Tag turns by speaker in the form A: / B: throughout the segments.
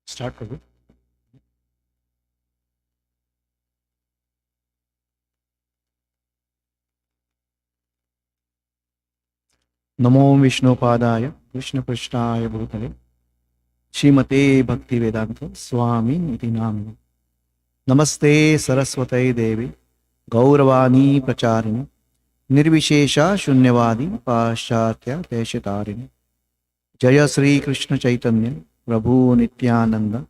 A: Start कर दो। नमो विष्णुपादाय कृष्ण पृष्ठाय भूतले श्रीमते भक्ति वेदांत स्वामी इति नामिने। नमस्ते सरस्वती देवी गौरवाणी प्रचारिणे निर्विशेषा शून्यवादी पाश्चात्य देशतारिणे। जय श्री कृष्ण चैतन्य प्रभु नित्यानंद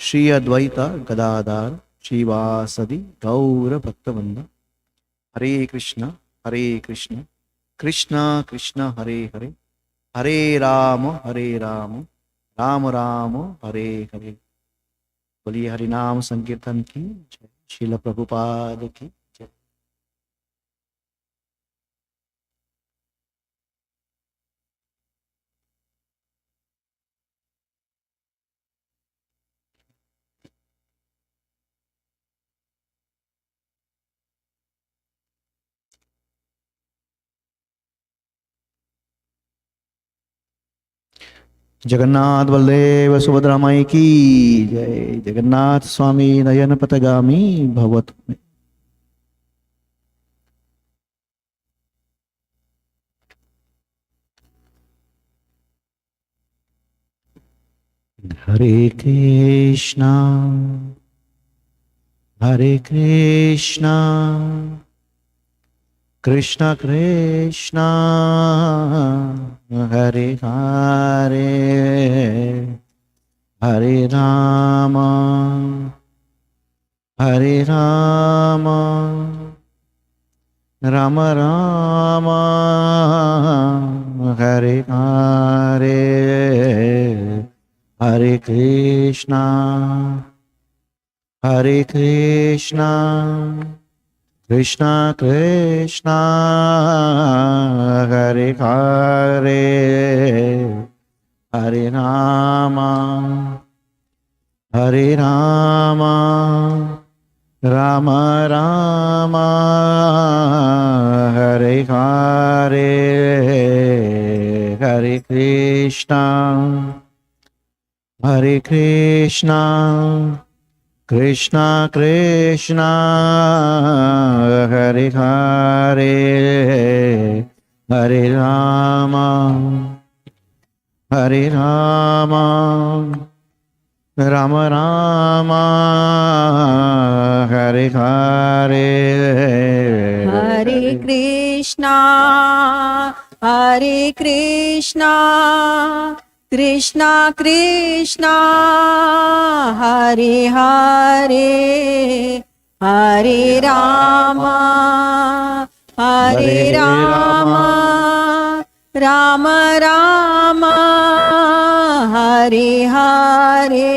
A: श्री अद्वैत गदाधर श्रीवासदि गौर भक्तवृंद। हरे कृष्ण कृष्ण कृष्ण हरे हरे, हरे राम राम राम हरे हरे। बोलिए हरिनाम संकीर्तन की जय। श्रील प्रभुपाद की जय। जगन्नाथ बलदेव सुभद्रा माई की जय। जगन्नाथ स्वामी नयन पथगामी भवत में। हरे कृष्णा कृष्ण कृष्ण हरे हरे, हरे राम राम राम हरे हरे, हरे कृष्णा कृष्ण कृष्ण हरे हरे, हरे राम राम राम हरे हरे, हरे कृष्णा कृष्ण कृष्ण हरे हरे, हरे राम राम राम हरे हरे,
B: हरे कृष्णा कृष्णा कृष्णा हरे हरे, हरे राम राम राम हरे हरे।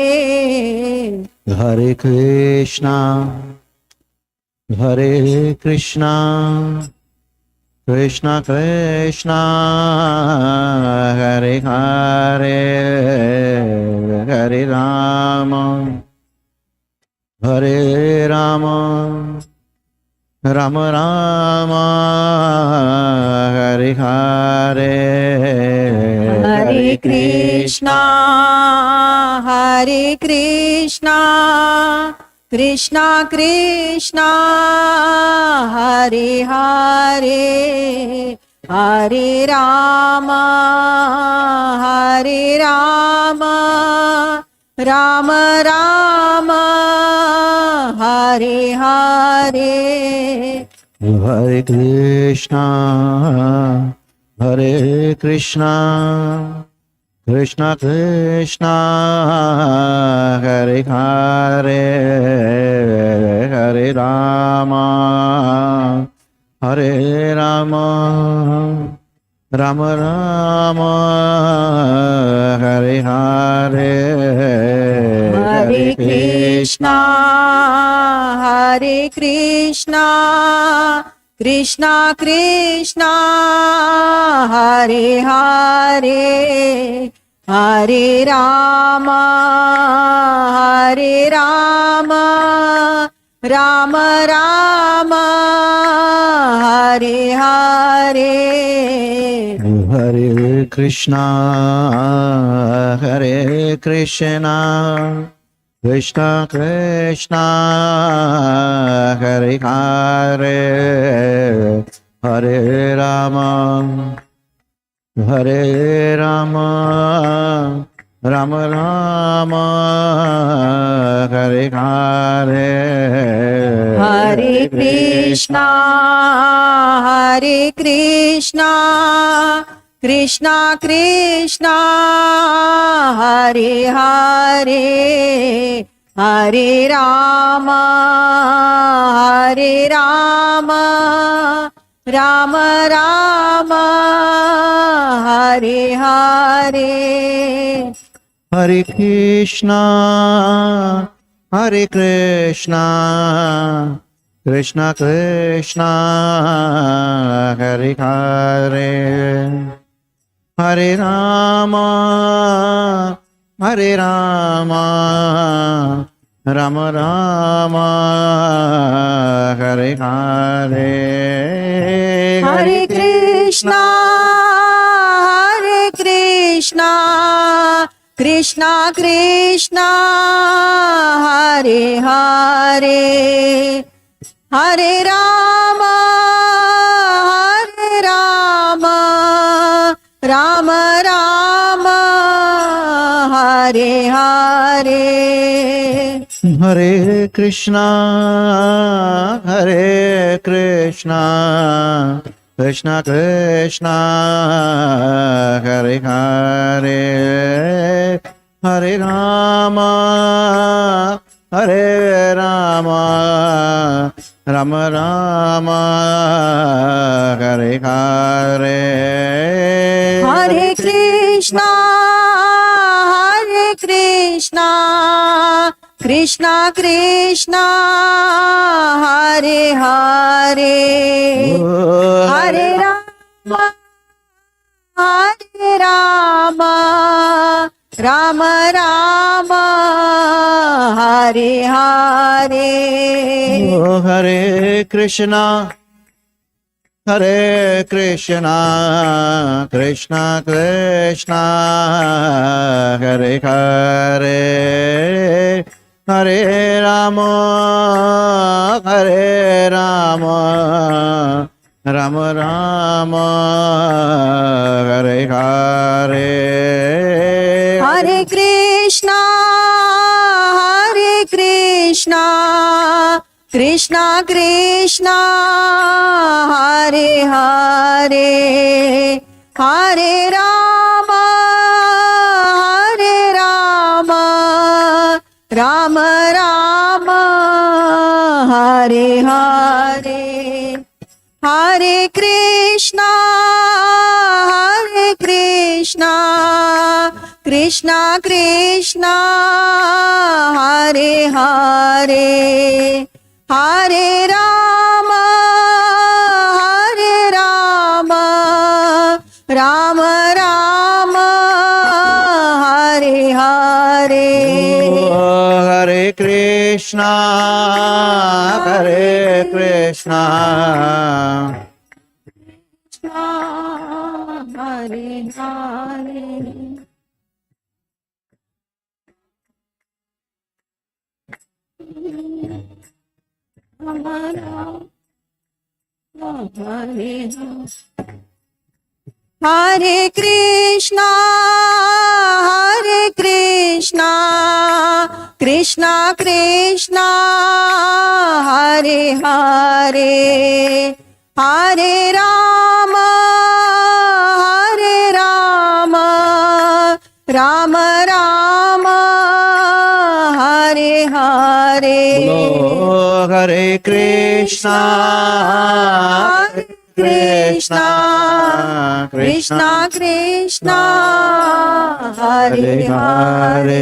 A: हरे कृष्णा कृष्ण कृष्ण हरे हरे, हरे राम राम राम हरे हरे,
B: हरे कृष्णा कृष्णा कृष्णा हरे हरे, हरे राम राम राम हरे हरे।
A: हरे कृष्णा कृष्ण कृष्ण हरे हरे, हरे राम राम राम हरे हरे,
B: हरे कृष्णा कृष्णा कृष्णा हरे हरे, हरे Ram Ram Ram Hare Hare.
A: Hare Krishna, Hare Krishna, Krishna Krishna, Hare Hare, Hare Rama, Hare Rama, Rama Rama, Hare Hare,
B: Hare Krishna, Hare Krishna, Krishna Krishna, Hare Hare, Hare Rama, Hare Rama, Rama Rama, Hare Hare.
A: Hare Krishna, Hare Krishna, Krishna Krishna, Hare Hare, Hare Rama, Hare Rama, Rama Rama, Hare Hare.
B: Hare Krishna, Hare Krishna, Krishna Krishna, Hare Hare, Hare Rama, Hare Rama, Rama Rama, Hare Hare.
A: Hare Krishna, Hare Krishna, Krishna Krishna, Hare Hare, Hare Rama, Hare Rama, Rama Rama, Hare Hare.
B: Hare Krishna, Hare Krishna, Krishna Krishna, Hare Hare, Hare Rama, Hare Rama, Rama Rama, Hare Hare.
A: Oh, Hare Krishna, Hare Krishna, Krishna Krishna, Hare Hare, Hare Rama, Hare Rama, Rama Rama, Hare Hare.
B: Hare Krishna, Hare Krishna, Krishna Krishna, Hare Hare, Hare Rama, Hare Rama, Rama Rama, Hare Hare. Hare Krishna, Hare Krishna, Krishna Krishna, Hare Hare, Hare Rama, Hare Rama, Rama Rama, Hare Hare.
A: Oh, Hare Krishna, Hare Krishna,
B: Hare Hare. Hare Krishna, Hare Krishna, Krishna Krishna, Hare Hare, Hare Rama, Hare Rama, Rama Rama, Hare Hare.
A: Bolo Hare Krishna, Hare Krishna,
B: Krishna Krishna, Hare
A: Hare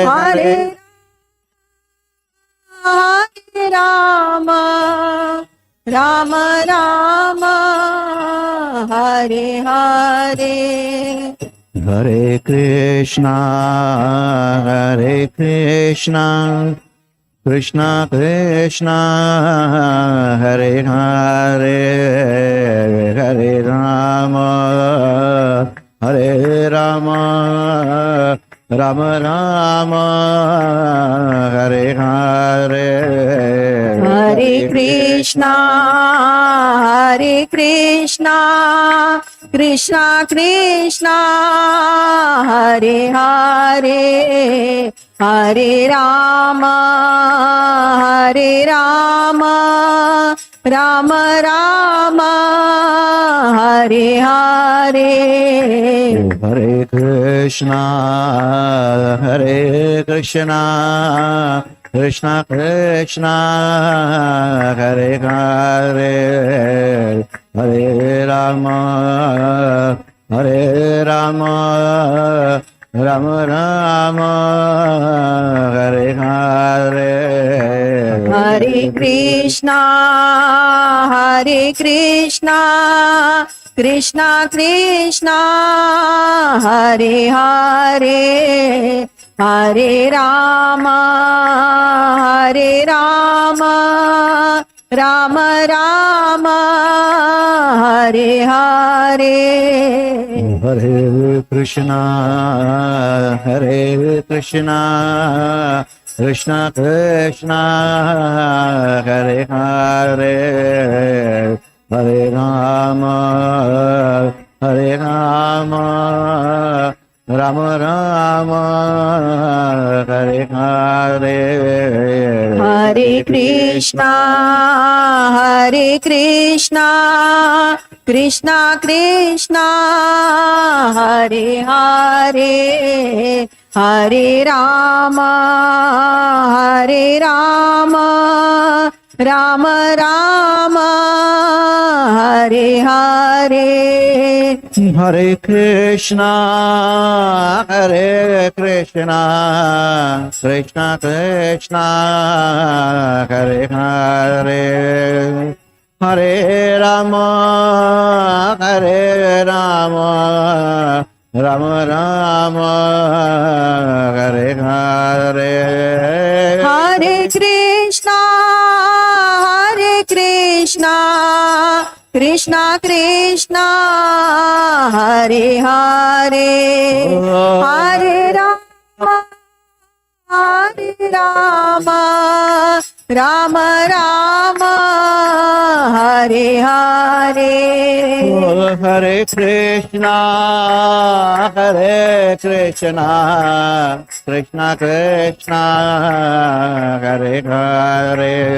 B: Hare, Hare Rama, Rama Rama, Hare Hare.
A: Hare Krishna, Hare Krishna, Krishna Krishna Hare Hare Hare Rama Hare Rama Rama Rama Hare Hare
B: Hare Krishna Krishna Krishna Hare Hare Hare Rama Rama Rama Hare Hare
A: Hare Krishna Krishna Krishna Hare Hare Hare Rama Rama Rama Hare Hare
B: Hare Krishna Krishna Krishna Hare Hare Hare Rama Rama Rama Hare Hare
A: Hare Krishna Krishna Krishna Hare Hare Hare Rama Rama Rama Hare Hare
B: Hare Krishna Krishna Krishna Hare Hare Hare Rama Rama Rama Hare Hare
A: Hare Krishna Krishna Krishna Hare Hare Hare Rama Rama Rama Hare Hare
B: Hare Krishna Krishna Krishna Hare Hare Hare Rama Rama Rama Hare Hare
A: Hare Krishna Krishna Krishna Hare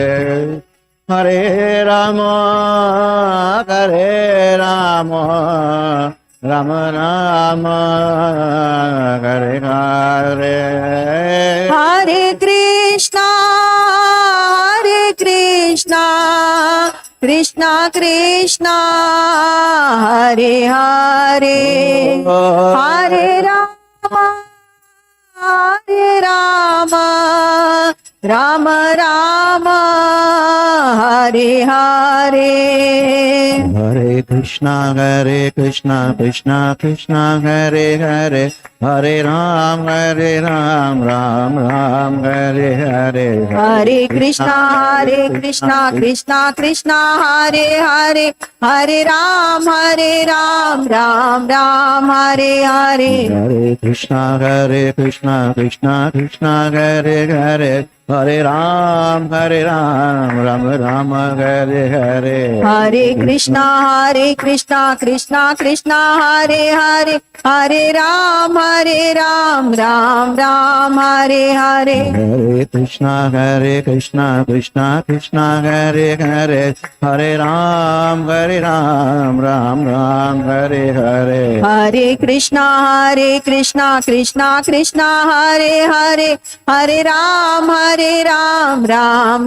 A: Hare Hare Rama Rama Rama Hare Hare
B: Hare Krishna Krishna Krishna Hare Hare Hare Rama Rama Rama Hare Hare
A: Hare Krishna Krishna Krishna Hare Hare Hare Ram Ram Ram Hare Hare
B: Hare Krishna Krishna Krishna Hare Hare Hare Ram Ram Hare Hare
A: Hare Krishna Krishna Krishna Hare Hare Hare Ram Ram Hare Hare
B: Hare Krishna Krishna Krishna Hare Hare Hare Ram Ram Hare Hare
A: Hare Krishna Krishna Krishna Hare Hare Hare Ram Ram Hare Hare
B: Hare Krishna Krishna Krishna Hare Hare Hare Ram Ram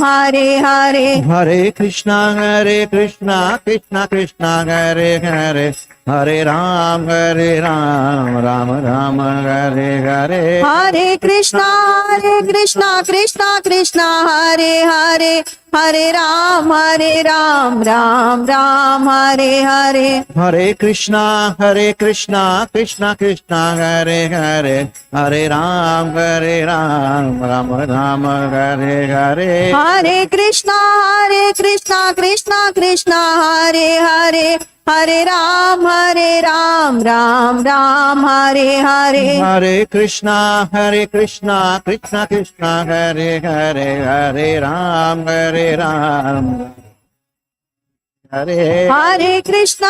B: Hare Hare
A: Hare Krishna Krishna Krishna Hare Hare Hare Ram, Ram Ram, Hare Hare.
B: Hare Krishna, Krishna Krishna, Hare Hare, Hare Ram, Ram Ram, Hare Hare.
A: Hare Krishna, Krishna Krishna, Hare Hare. Hare Ram, Ram Ram, Hare Hare.
B: Hare Krishna, Krishna Krishna, Hare Hare, Hare Ram, Ram Ram, Hare Hare.
A: Hare Krishna, Krishna Krishna, Hare Hare. Hare Ram, Hare.
B: Hare Krishna,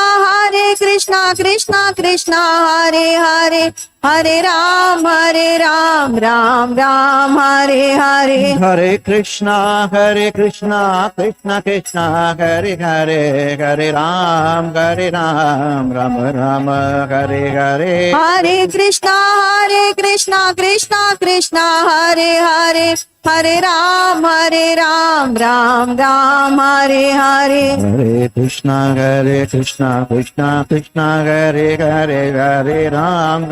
B: Krishna Krishna, Hare Hare, Hare Ram, Ram Ram, Hare Hare.
A: Hare Krishna, Krishna Krishna, Hare Hare. Hare Ram, Ram Ram, Hare Hare.
B: Hare Krishna, Krishna Hare Hare, Hare Ram, Ram Ram, Hare Hare.
A: Hare Krishna, Krishna Krishna, Hare Hare. Hare Ram, Ram Ram, Hare Hare.
B: Hare Krishna, Krishna Krishna, Hare Hare,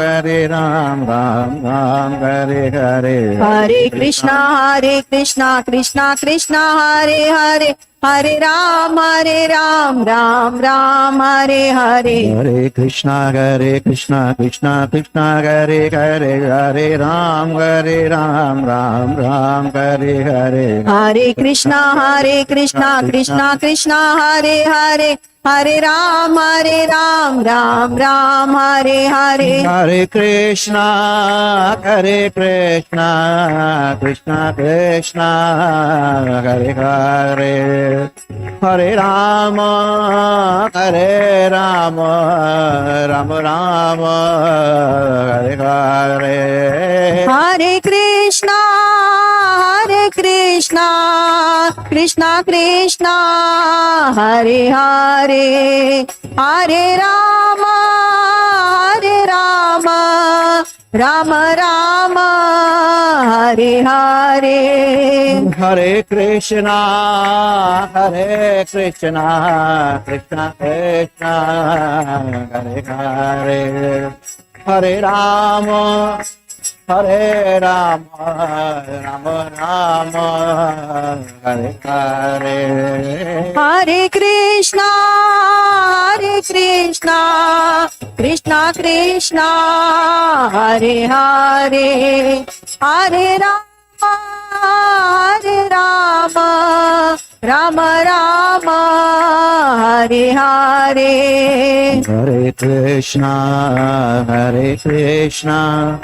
B: Hare Ram, Ram Ram, Hare Hare.
A: Hare Krishna, Krishna Krishna, Hare Hare. Hare Ram, Ram Ram, Hare Hare.
B: Hare Krishna, Krishna Krishna, Hare Hare, Hare Ram, Ram Ram, Hare Hare.
A: Hare Krishna, Krishna Krishna, Hare Hare. Hare Rama, Rama Rama, Hare Hare.
B: Hare Krishna, Krishna Krishna, Hare Hare, Hare Rama, Rama Rama, Hare Hare.
A: Hare Krishna, Krishna Krishna, Hare Hare. Hare Rama, Rama Rama, Hare Hare.
B: Hare Krishna, Krishna Krishna, Hare Hare, Hare Rama, Rama Rama, Hare Hare.
A: Hare Krishna,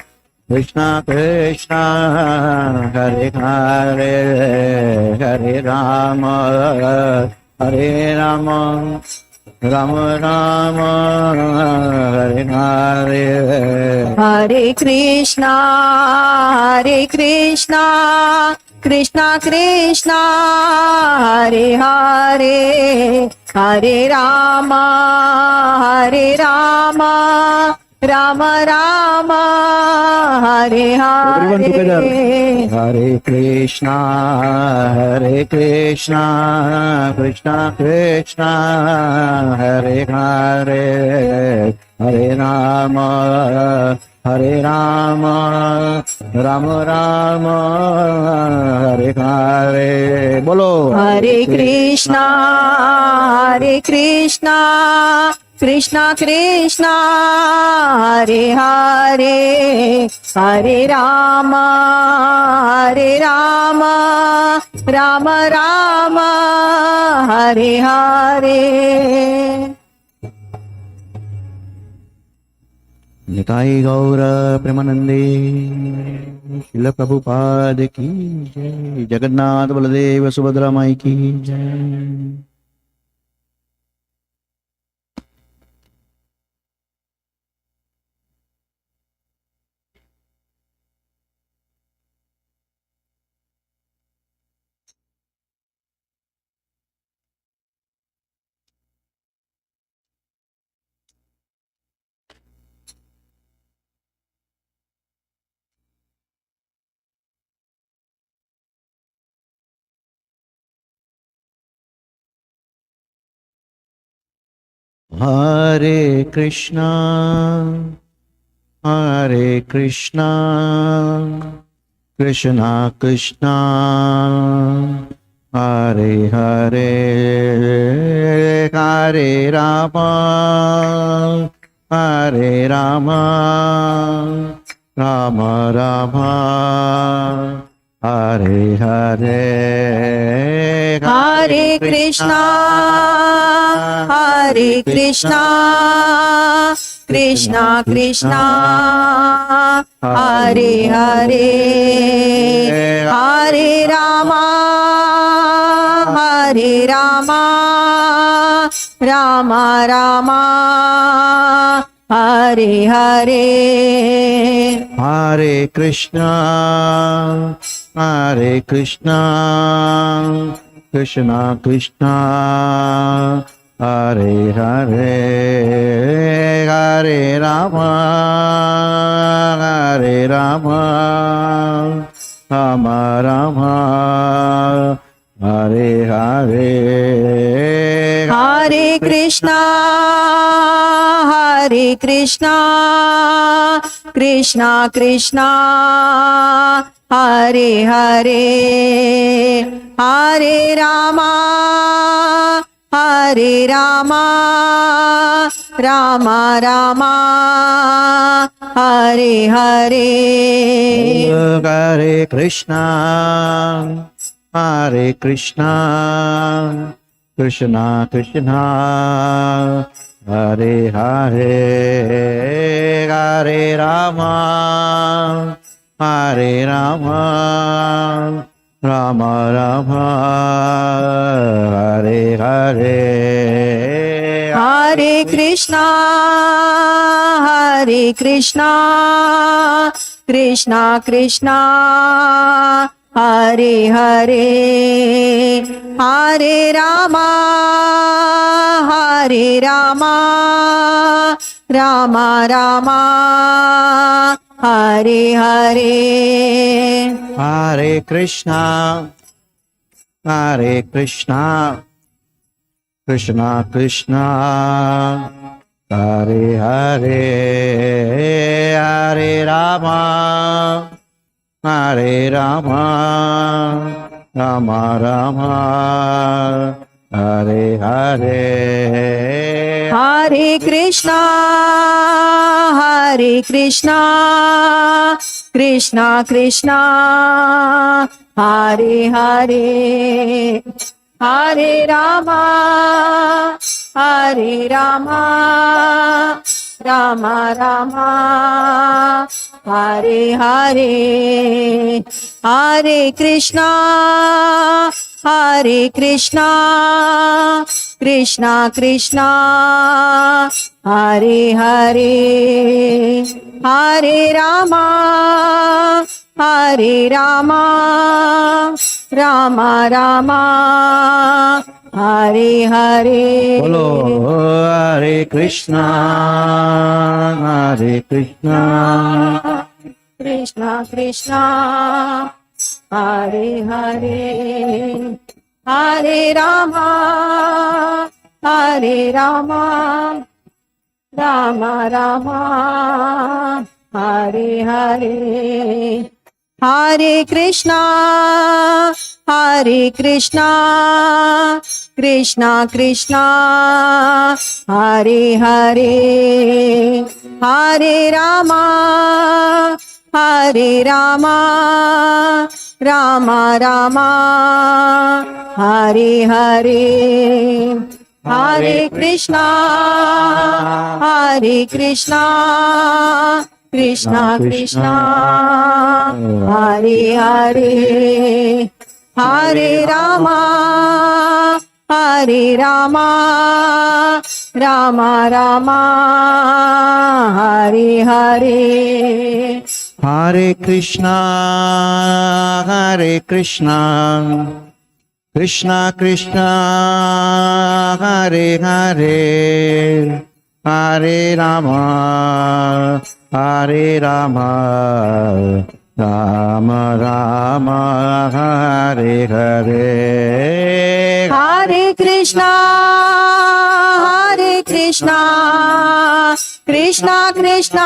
A: Krishna Krishna, Hare Hare. Hare Rama, Rama Rama, Hare Hare.
B: Hare Krishna, Krishna Krishna, Hare Hare, Hare Rama, Rama Rama, Hare
A: Everyone together.
B: Hare.
A: Hare Krishna, Krishna Krishna, Hare Hare. Hare Rama, Rama Rama, Hare Hare. Bolo.
B: Hare Krishna, Krishna Krishna, Hare Hare, Hare Rama, Rama Rama, Hare Hare.
A: Nitai गौर प्रेमानंदे शिल प्रभुपाद की जय। जगन्नाथ बलदेव सुभद्रा माई की जय। Hare Krishna, Hare Krishna, Krishna Krishna, Hare Hare, Hare Rama, Hare Rama, Rama Rama, Hare Hare,
B: Hare Krishna, Hare Krishna, Krishna Krishna, Hare Hare, Hare Rama, Hare Rama, Rama Rama, Hare Hare.
A: Hare Krishna, Hare Krishna, Krishna Krishna, Hare Hare, Hare Rama, Hare Rama, Rama Rama, Hare Hare.
B: Hare Krishna, Hare Krishna, Krishna Krishna, Hare Hare, Hare Rama, Hare Rama, Rama Rama, Hare Hare.
A: Hare Krishna, Hare Krishna, Krishna Krishna, Hare Hare, Hare Rama, Hare Rama, Rama Rama, Hare Hare.
B: Hare Krishna, Hare Krishna, Krishna Krishna, Hare Hare, Hare Rama, Hare Rama, Rama Rama, Hare Hare.
A: Hare Krishna, Hare Krishna, Krishna Krishna, Hare Hare, Hare Rama, Hare Rama, Rama Rama, Hare Hare.
B: Hare Krishna, Hare Krishna, Krishna Krishna, Hare Hare, Hare Rama, Hare Rama, Rama Rama, Hare Hare, Hare Krishna, Hare Krishna, Krishna Krishna, Hare Hare, Hare Rama, Hare Rama, Rama Rama, Hare Hare.
A: Bolo Hare Krishna, Hare Krishna,
B: Krishna Krishna, Hare Hare, Hare Rama, Hare Rama, Rama Rama, Hare Hare, Hare Krishna, Hare Krishna, Krishna Krishna, Hare Hare, Hare Rama, Hare Rama, Rama Rama, Hare Hare, Hare Krishna, Hare Krishna, Krishna Krishna, Hare Hare, Hare Rama, Hare Rama, Rama Rama, Hare Hare.
A: Hare Krishna, Hare Krishna, Krishna Krishna, Hare Hare, Hare Rama, Hare Rama, Rama Rama, Hare Hare.
B: Hare Krishna, Hare Krishna, Krishna, Krishna Krishna,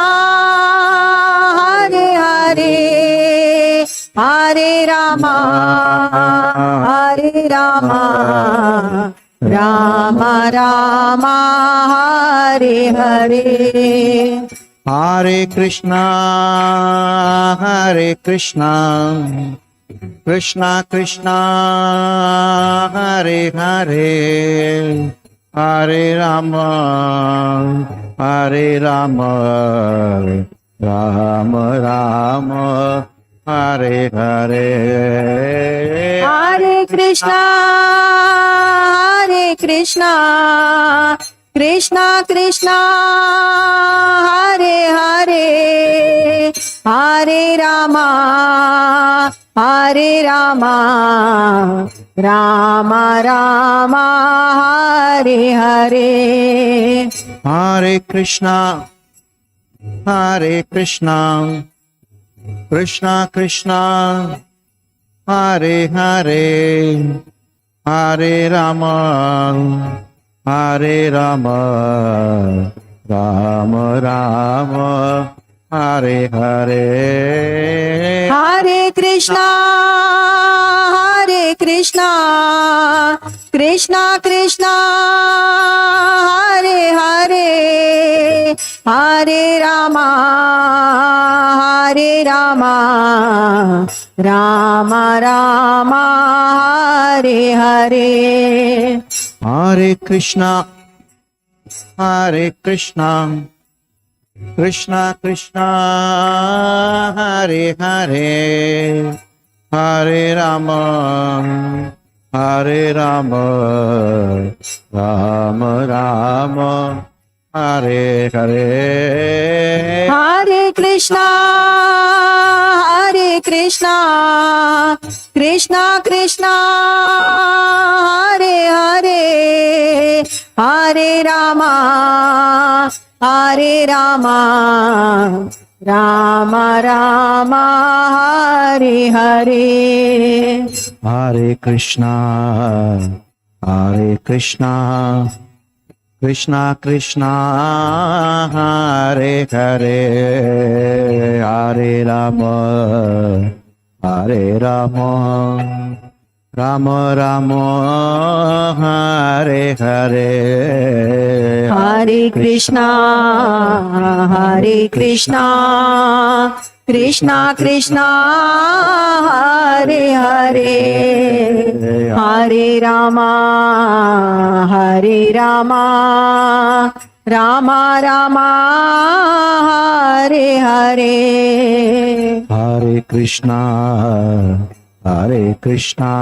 B: Hare Hare, Hare Rama, Hare Rama, Rama Rama, Hare Hare.
A: Hare Krishna, Hare Krishna, Krishna Krishna, Hare Hare, Hare Rama, Hare Rama, Rama Rama, Hare Hare.
B: Hare Krishna, Hare Krishna, Krishna Krishna, Hare Hare, Hare Rama, Hare Rama, Rama Rama, Hare Hare.
A: Hare Krishna, Hare Krishna, Krishna Krishna, Hare Hare, Hare Rama, Hare Rama, Rama Rama, Hare Hare.
B: Hare Krishna, Hare Krishna, Krishna Krishna, Hare Hare, Hare Rama, Hare Rama, Rama Rama, Hare Hare.
A: Hare Krishna, Hare Krishna, Krishna Krishna, Hare Hare, Hare Rama, Hare Rama, Rama Rama, Hare Hare.
B: Hare Krishna, Hare Krishna, Krishna Krishna, Hare Hare, Hare Rama, Hare Rama, Rama Rama, Hare Hare.
A: Hare Krishna, Hare Krishna, Krishna Krishna, Hare Hare, Hare Rama, Hare Rama, Rama Rama, Hare Hare.
B: Hare Krishna, Hare Krishna, Krishna Krishna, Hare Hare, Hare Rama, Hare Rama, Rama Rama, Hare Hare.
A: Hare Krishna, Hare Krishna,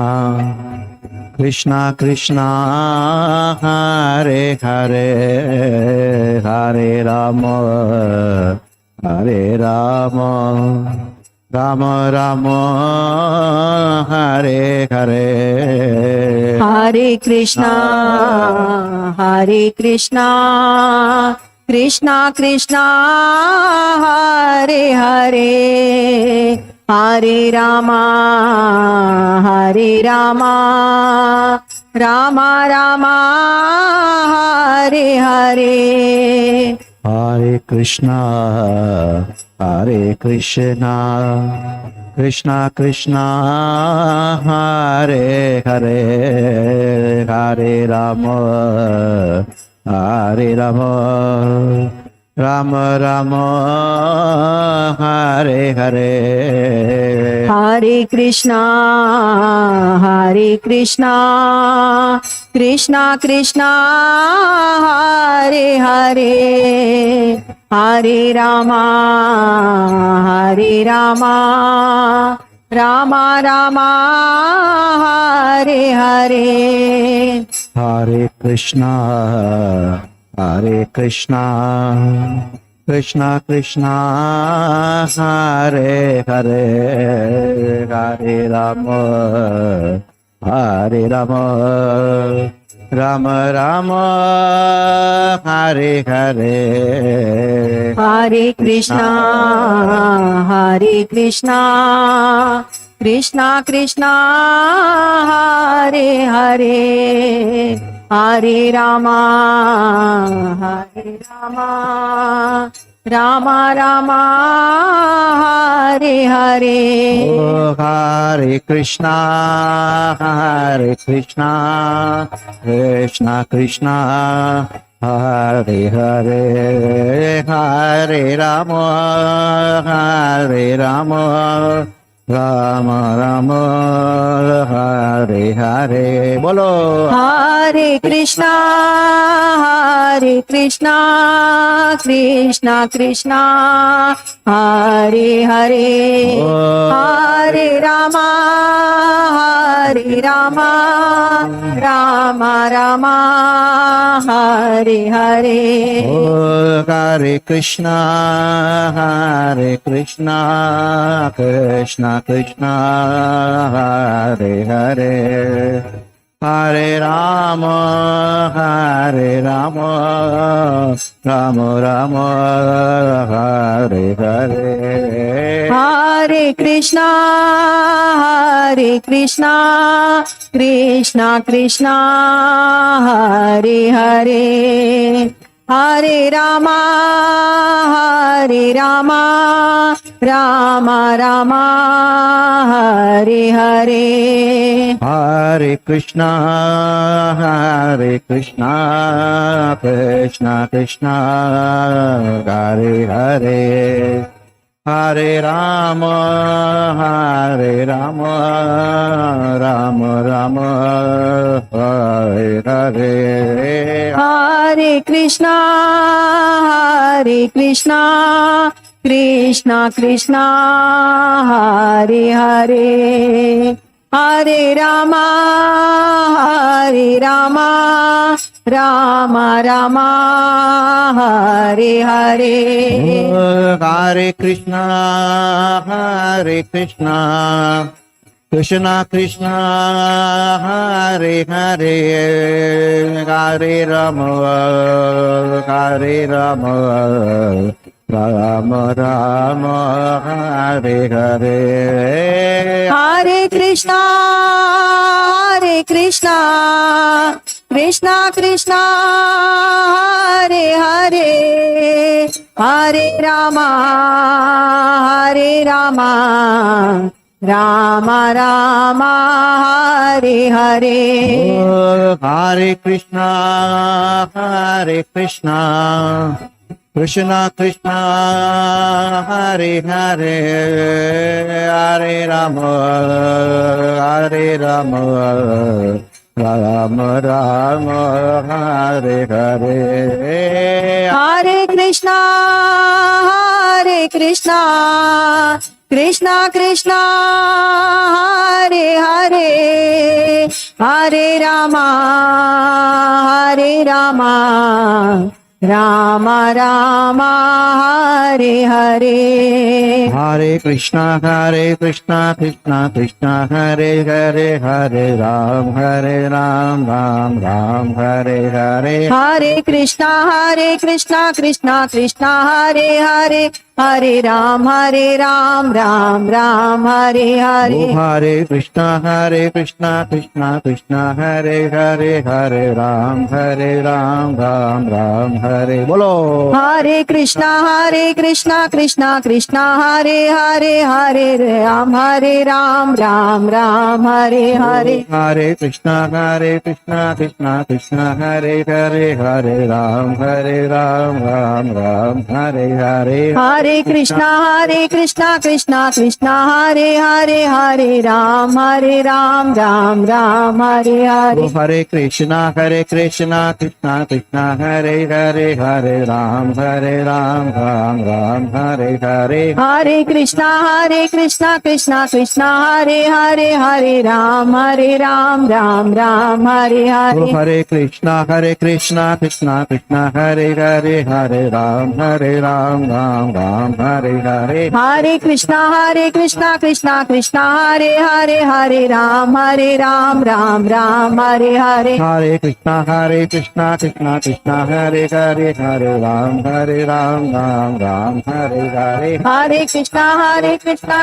A: Krishna Krishna, Hare Hare, Hare Rama, Hare Rama, Rama Rama, Hare Hare.
B: Hare Krishna, Hare Krishna, Krishna Krishna, Hare Hare, Hare Rama, Hare Rama, Rama Rama, Hare Hare.
A: Hare Krishna, Hare Krishna, Krishna Krishna, Hare Hare, Hare Rama, Hare Rama, Rama Rama, Hare Hare.
B: Hare Krishna, Hare Krishna, Krishna Krishna, Hare Hare, Hare Rama, Hare Rama, Rama Rama, Hare Hare.
A: Hare Krishna, Hare Krishna, Krishna Krishna, Hare Hare, Hare Rama, Hare Rama, Rama Rama, Hare Hare.
B: Hare Krishna, Hare Krishna, Krishna Krishna Hare Hare Hare Rama Rama Rama Hare Hare
A: Oh, Hare Krishna, Krishna Krishna, Hare Hare, Hare Rama, Rama Rama, Hare Hare. Bolo.
B: Hare Krishna Krishna Krishna Hare Hare
A: Oh.
B: Hare Rama Rama Rama Hare Hare
A: Oh, Hare Krishna, Krishna Krishna, Hare Hare, Hare Rama, Rama Rama, Hare Hare.
B: Hare Krishna Krishna Krishna Hare Hare Hare Rama Rama Rama Hare Hare
A: Hare Krishna, Krishna Krishna, Hare Hare, Hare Rama, Rama Rama, Hare Hare.
B: Hare Krishna Krishna Krishna Hare Hare Hare Rama Rama Rama Hare Hare
A: Hare Krishna, Krishna Krishna, Hare Hare, Hare Rama, Rama Rama, Hare Hare.
B: Hare Krishna Krishna Krishna Hare Hare Hare Rama Rama Rama Hare Hare
A: Hare Krishna, Krishna Krishna, Hare Hare, Hare Rama, Rama Rama, Hare Hare.
B: Hare Krishna Krishna Krishna Hare Hare Hare Rama Rama Rama Hare Hare
A: Hare Krishna, Krishna Krishna, Hare Hare, Hare Ram, Ram Hare Hare.
B: Hare Krishna Krishna Krishna Hare Hare Hare Ram, Ram Hare Hare.
A: Oh, Hare Krishna, Krishna Krishna, Hare Hare, Hare Ram, Ram Hare. Bolo.
B: Hare Krishna Krishna Krishna Hare Hare Hare Ram, Ram Hare Hare.
A: Hare Krishna Krishna, Hare Hare, Hare Ram, Ram Hare Hare.
B: Hare Krishna Krishna Hare Hare Hare Ram, Ram Hare Hare.
A: Oh, Hare Krishna Krishna Hare Hare, Hare Ram, Ram Hare Hare.
B: Hare Krishna Krishna Hare Hare Hare Ram, Ram Hare Hare.
A: Oh, Hare Krishna Krishna Hare Hare, Hare Ram, Ram Ram, Hare Hare.
B: Hare Krishna Krishna Krishna Hare Hare, Hare Ram, Ram Ram, Hare Hare.
A: Hare Krishna Krishna Krishna Hare Hare, Hare Ram, Ram Ram, Hare Hare.
B: Hare Krishna Krishna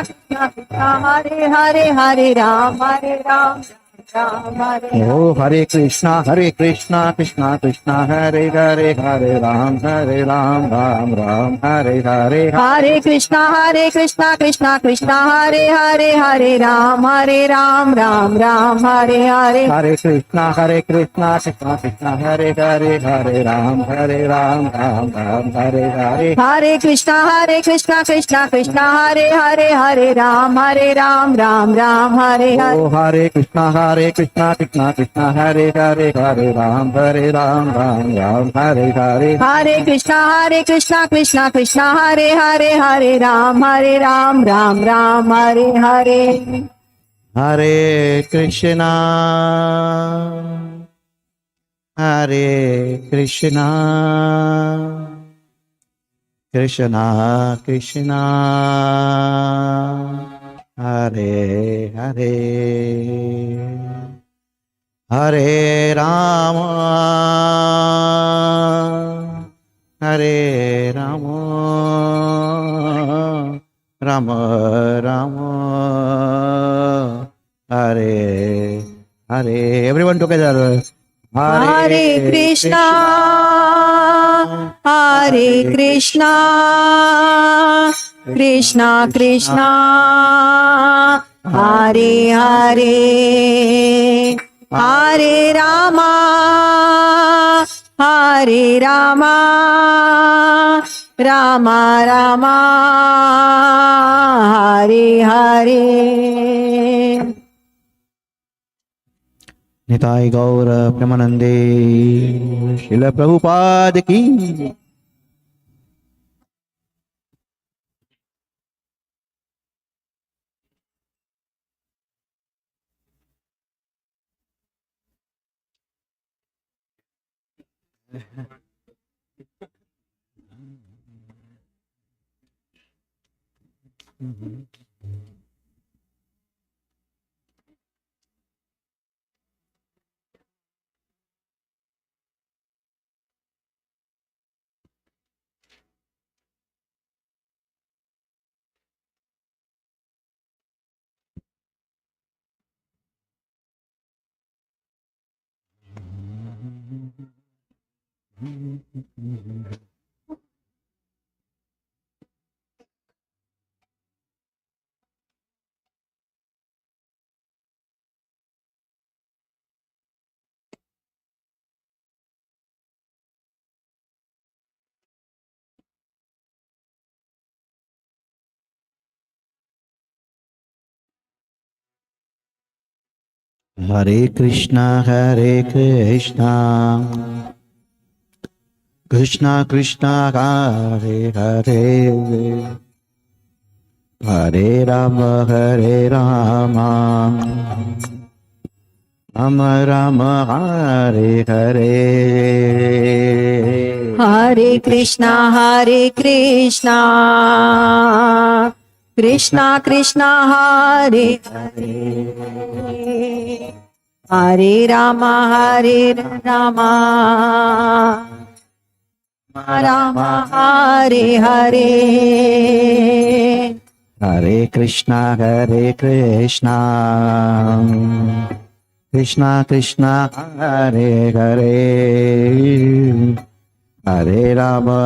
B: Krishna Hare Hare, Hare Ram, Ram Ram, Hare Hare.
A: Oh, Hare Krishna Krishna Krishna Hare Hare, Hare Ram, Ram Ram, Hare Hare.
B: Hare Krishna Krishna Krishna Hare Hare, Hare Ram, Ram Ram, Hare Hare.
A: Hare Krishna Krishna Krishna Hare Hare, Hare Ram, Ram Ram, Hare Hare.
B: Hare Krishna Krishna Krishna Hare Hare, Hare Ram, Ram Ram, Hare Hare.
A: Oh, Hare Krishna Krishna Hare Hare, Hare Ram, Ram Hare Hare.
B: Hare Krishna Krishna Hare Hare, Hare Ram, Ram Hare Hare.
A: Hare Krishna Krishna Krishna Hare Hare, Hare Rama Hare Rama, Rama Rama, Hare Hare. Everyone together.
B: Hare Krishna Krishna Krishna Hare Hare, Hare Rama Rama Rama, Hare Hare.
A: Nitai Gaura Premanande, Srila Prabhupada ki. Hare Krishna Krishna Krishna Hare Hare, Hare Rama Rama Rama Hare Hare.
B: Hare Krishna Krishna Krishna Hare Hare, Hare Rama Rama Hare Hare.
A: Hare Krishna Krishna Krishna Hare Hare, Hare Rama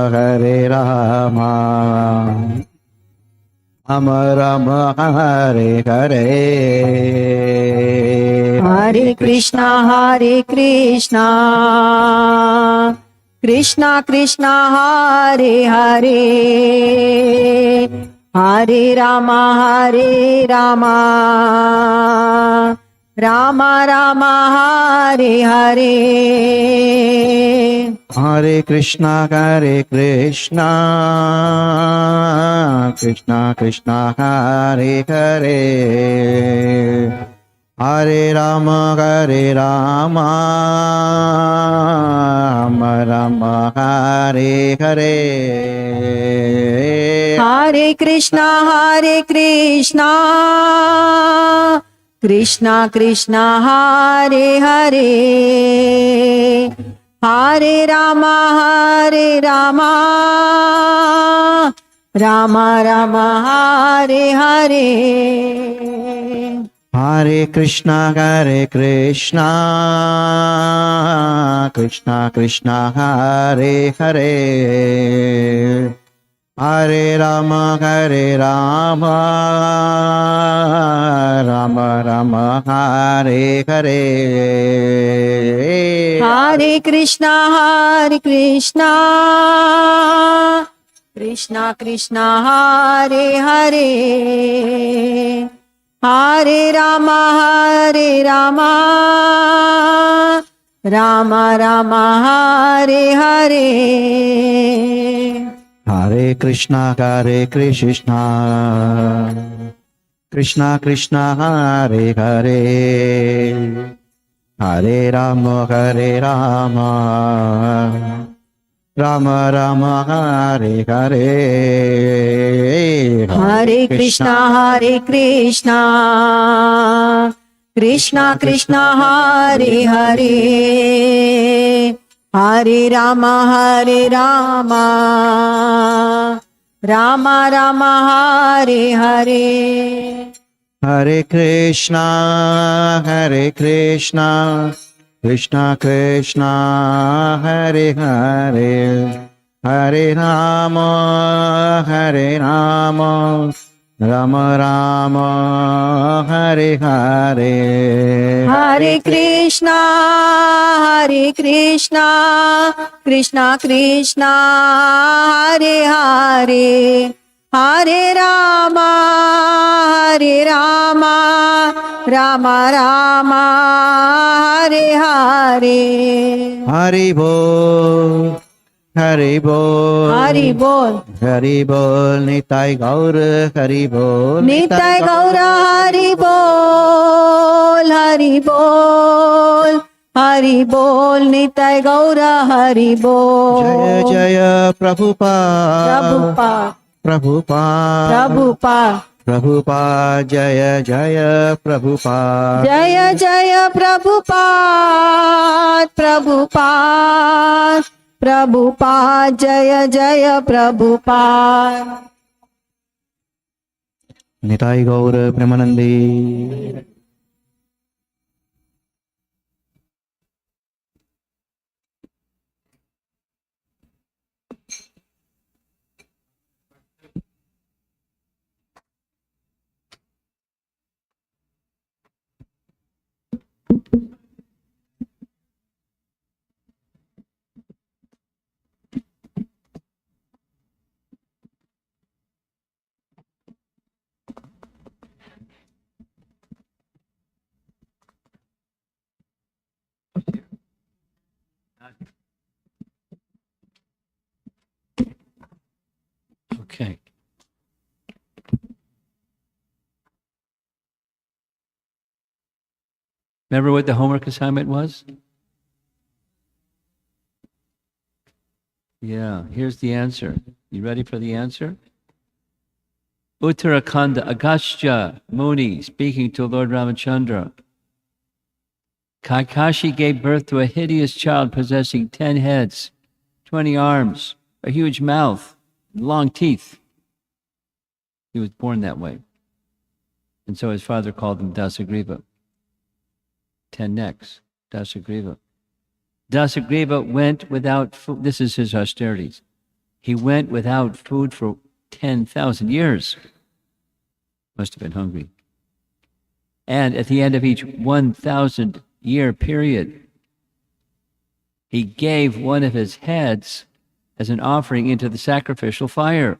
A: Rama Rama, Hare Hare.
B: Hare Krishna Krishna Krishna Hare Hare, Hare Rama Rama Rama, Hare Hare.
A: Hare Krishna Krishna Krishna Hare Hare, Hare Rama Rama Rama, Hare Hare.
B: Hare Krishna, Krishna Krishna Hare Hare, Hare Rama, Rama Rama Hare Hare.
A: Hare Krishna, Krishna Krishna, Hare Hare, Hare Rama, Rama Rama, Hare Hare.
B: Hare Krishna, Krishna Krishna Hare Hare, Hare Rama, Rama Rama Hare Hare.
A: Hare Krishna, Krishna Krishna, Hare Hare, Hare Rama, Rama Rama, Hare Hare.
B: Hare Krishna, Krishna Krishna Hare Hare, Hare Rama, Rama Rama Hare Hare.
A: Hare Krishna, Krishna Krishna, Hare Hare, Hare Rama, Rama Rama, Hare Hare.
B: Hare Krishna, Krishna Krishna Hare Hare, Hare Rama, Rama Rama Hare Hare.
A: Hari Bol, Hari Bol,
B: Hari Bol,
A: Hari Bol, Nitai Gaur, Hari Bol,
B: Nitai Gaura Hari Bol, Hari Bol, Nitai Gaura Hari Bol.
A: Jaya Jaya
B: Prabhupada,
A: Prabhupada, Prabhupada, Jaya Jaya Prabhupada,
B: Jaya Jaya Prabhupada, Jaya Jaya Prabhupada.
A: Nitai Gaur Premanandi.
C: Okay. Remember what the homework assignment was? Yeah, here's the answer. You ready for the answer? Uttarakhanda, Agastya Muni speaking to Lord Ramachandra. Kakashi gave birth to a hideous child possessing 10 heads, 20 arms, a huge mouth, long teeth. He was born that way. And so his father called him Dasagriva. 10 necks, Dasagriva. Dasagriva went without food. This is his austerities. He went without food for 10,000 years. Must have been hungry. And at the end of each 1,000-year period, he gave one of his heads as an offering into the sacrificial fire.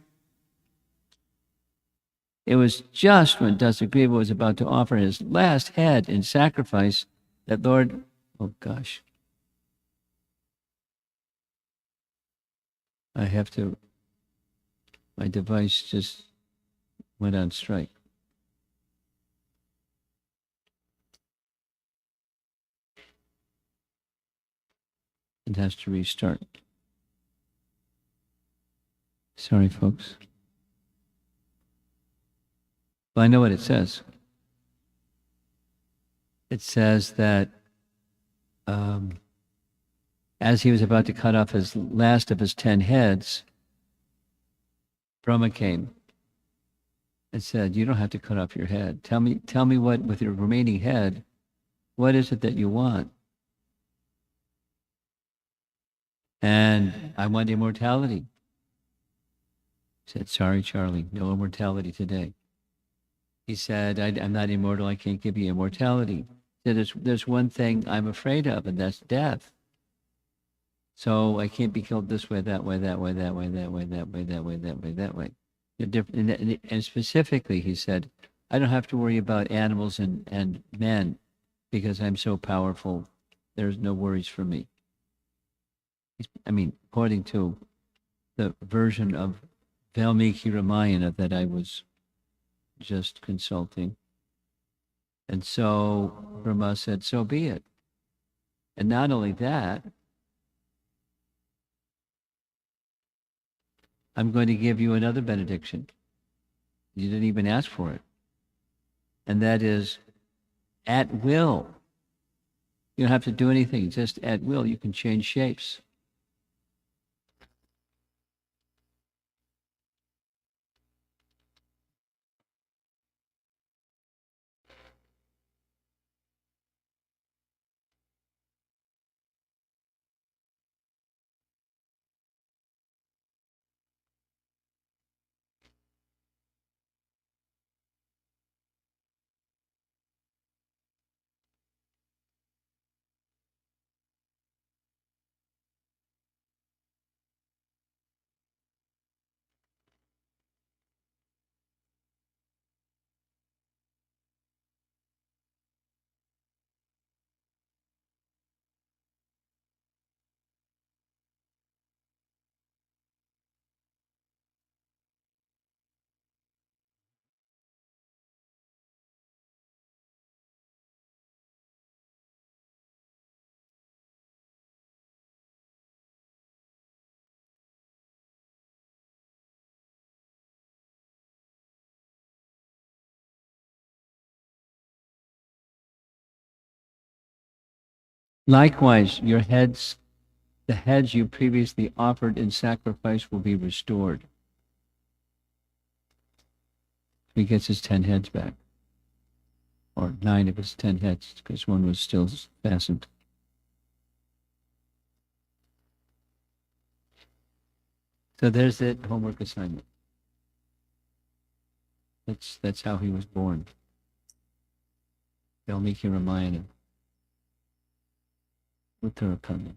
C: It was just when Dasagriva was about to offer his last head in sacrifice that Lord, oh gosh, my device just went on strike. It has to restart. Sorry, folks. Well, I know what it says. It says that as he was about to cut off his last of his 10 heads, Brahma came and said, "You don't have to cut off your head. Tell me what, with your remaining head, what is it that you want?" And I want immortality. He said, "Sorry, Charlie, no immortality today." He said, I'm not immortal. I can't give you immortality. He said, there's one thing I'm afraid of, and that's death. So I can't be killed this way, that way, that way, that way, that way, that way, that way, that way, that way. And specifically, he said, I don't have to worry about animals and men because I'm so powerful. There's no worries for me. I mean, according to the version of Valmiki Ramayana that I was just consulting. And so Brahma said, so be it. And not only that, I'm going to give you another benediction. You didn't even ask for it. And that is at will. You don't have to do anything, just at will. You can change shapes. Likewise, your heads, the heads you previously offered in sacrifice will be restored. He gets his 10 heads back. Or 9 of his 10 heads, because one was still fastened. So there's the homework assignment. That's how he was born. Valmiki Ramayana. Uttarakhanda.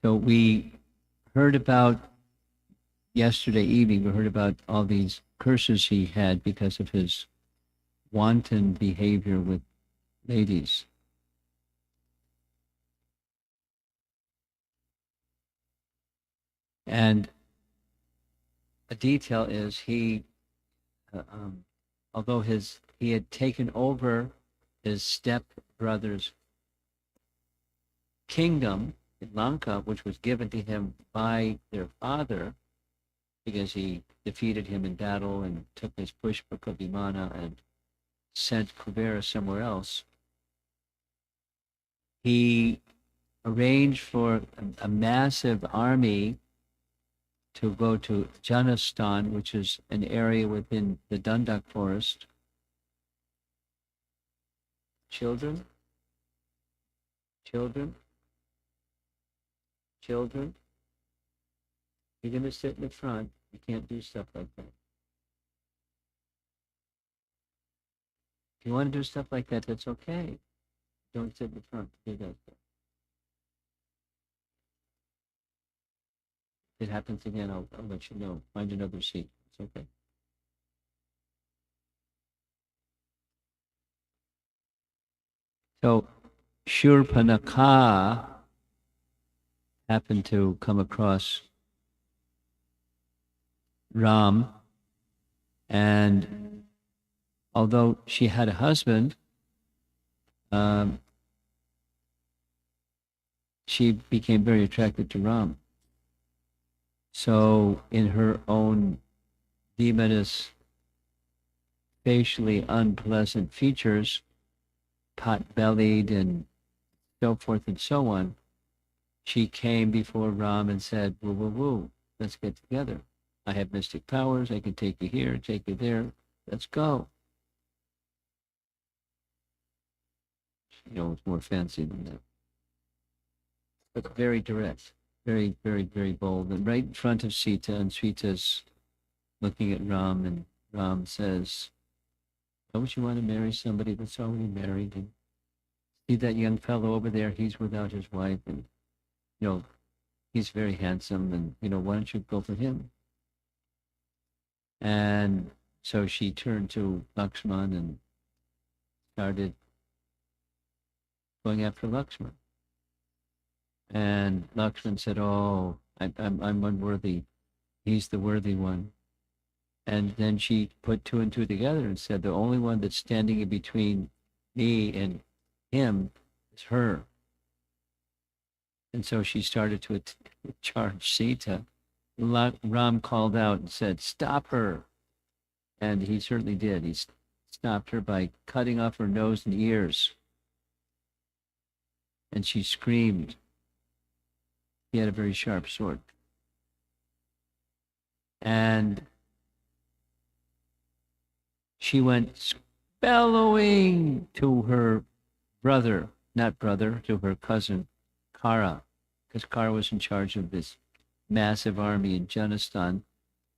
C: So we heard about yesterday evening, we heard about all these curses he had because of his wanton behavior with ladies. And a detail is he, although he had taken over his stepbrother's kingdom in Lanka, which was given to him by their father, because he defeated him in battle and took his Pushpaka Vimana and sent Kubera somewhere else. He arranged for a massive army to go to Janastan, which is an area within the Dandak forest. Children? Children? Children? You're going to sit in the front. You can't do stuff like that. If you want to do stuff like that, that's okay. Don't sit in the front to do that stuff. If it happens again, I'll let you know. Find another seat. It's okay. So Shurpanakha happened to come across Ram, and although she had a husband, she became very attracted to Ram. So in her own demoness, facially unpleasant features, pot-bellied and so forth and so on, she came before Ram and said, woo, woo, woo, let's get together. I have mystic powers. I can take you here, take you there. Let's go. It's more fancy than that. But very direct, very, very, very bold. And right in front of Sita, and Sita's looking at Ram, and Ram says, don't you want to marry somebody that's already married? And see that young fellow over there, he's without his wife, and he's very handsome, and why don't you go for him? And so she turned to Lakshman and started going after Lakshman. And Lakshman said, oh, I'm unworthy. He's the worthy one. And then she put two and two together and said, the only one that's standing in between me and him is her. And so she started to charge Sita. Ram called out and said, stop her. And he certainly did. He stopped her by cutting off her nose and ears. And she screamed. He had a very sharp sword. And she went bellowing to her to her cousin, Kara, because Kara was in charge of this massive army in Janistan.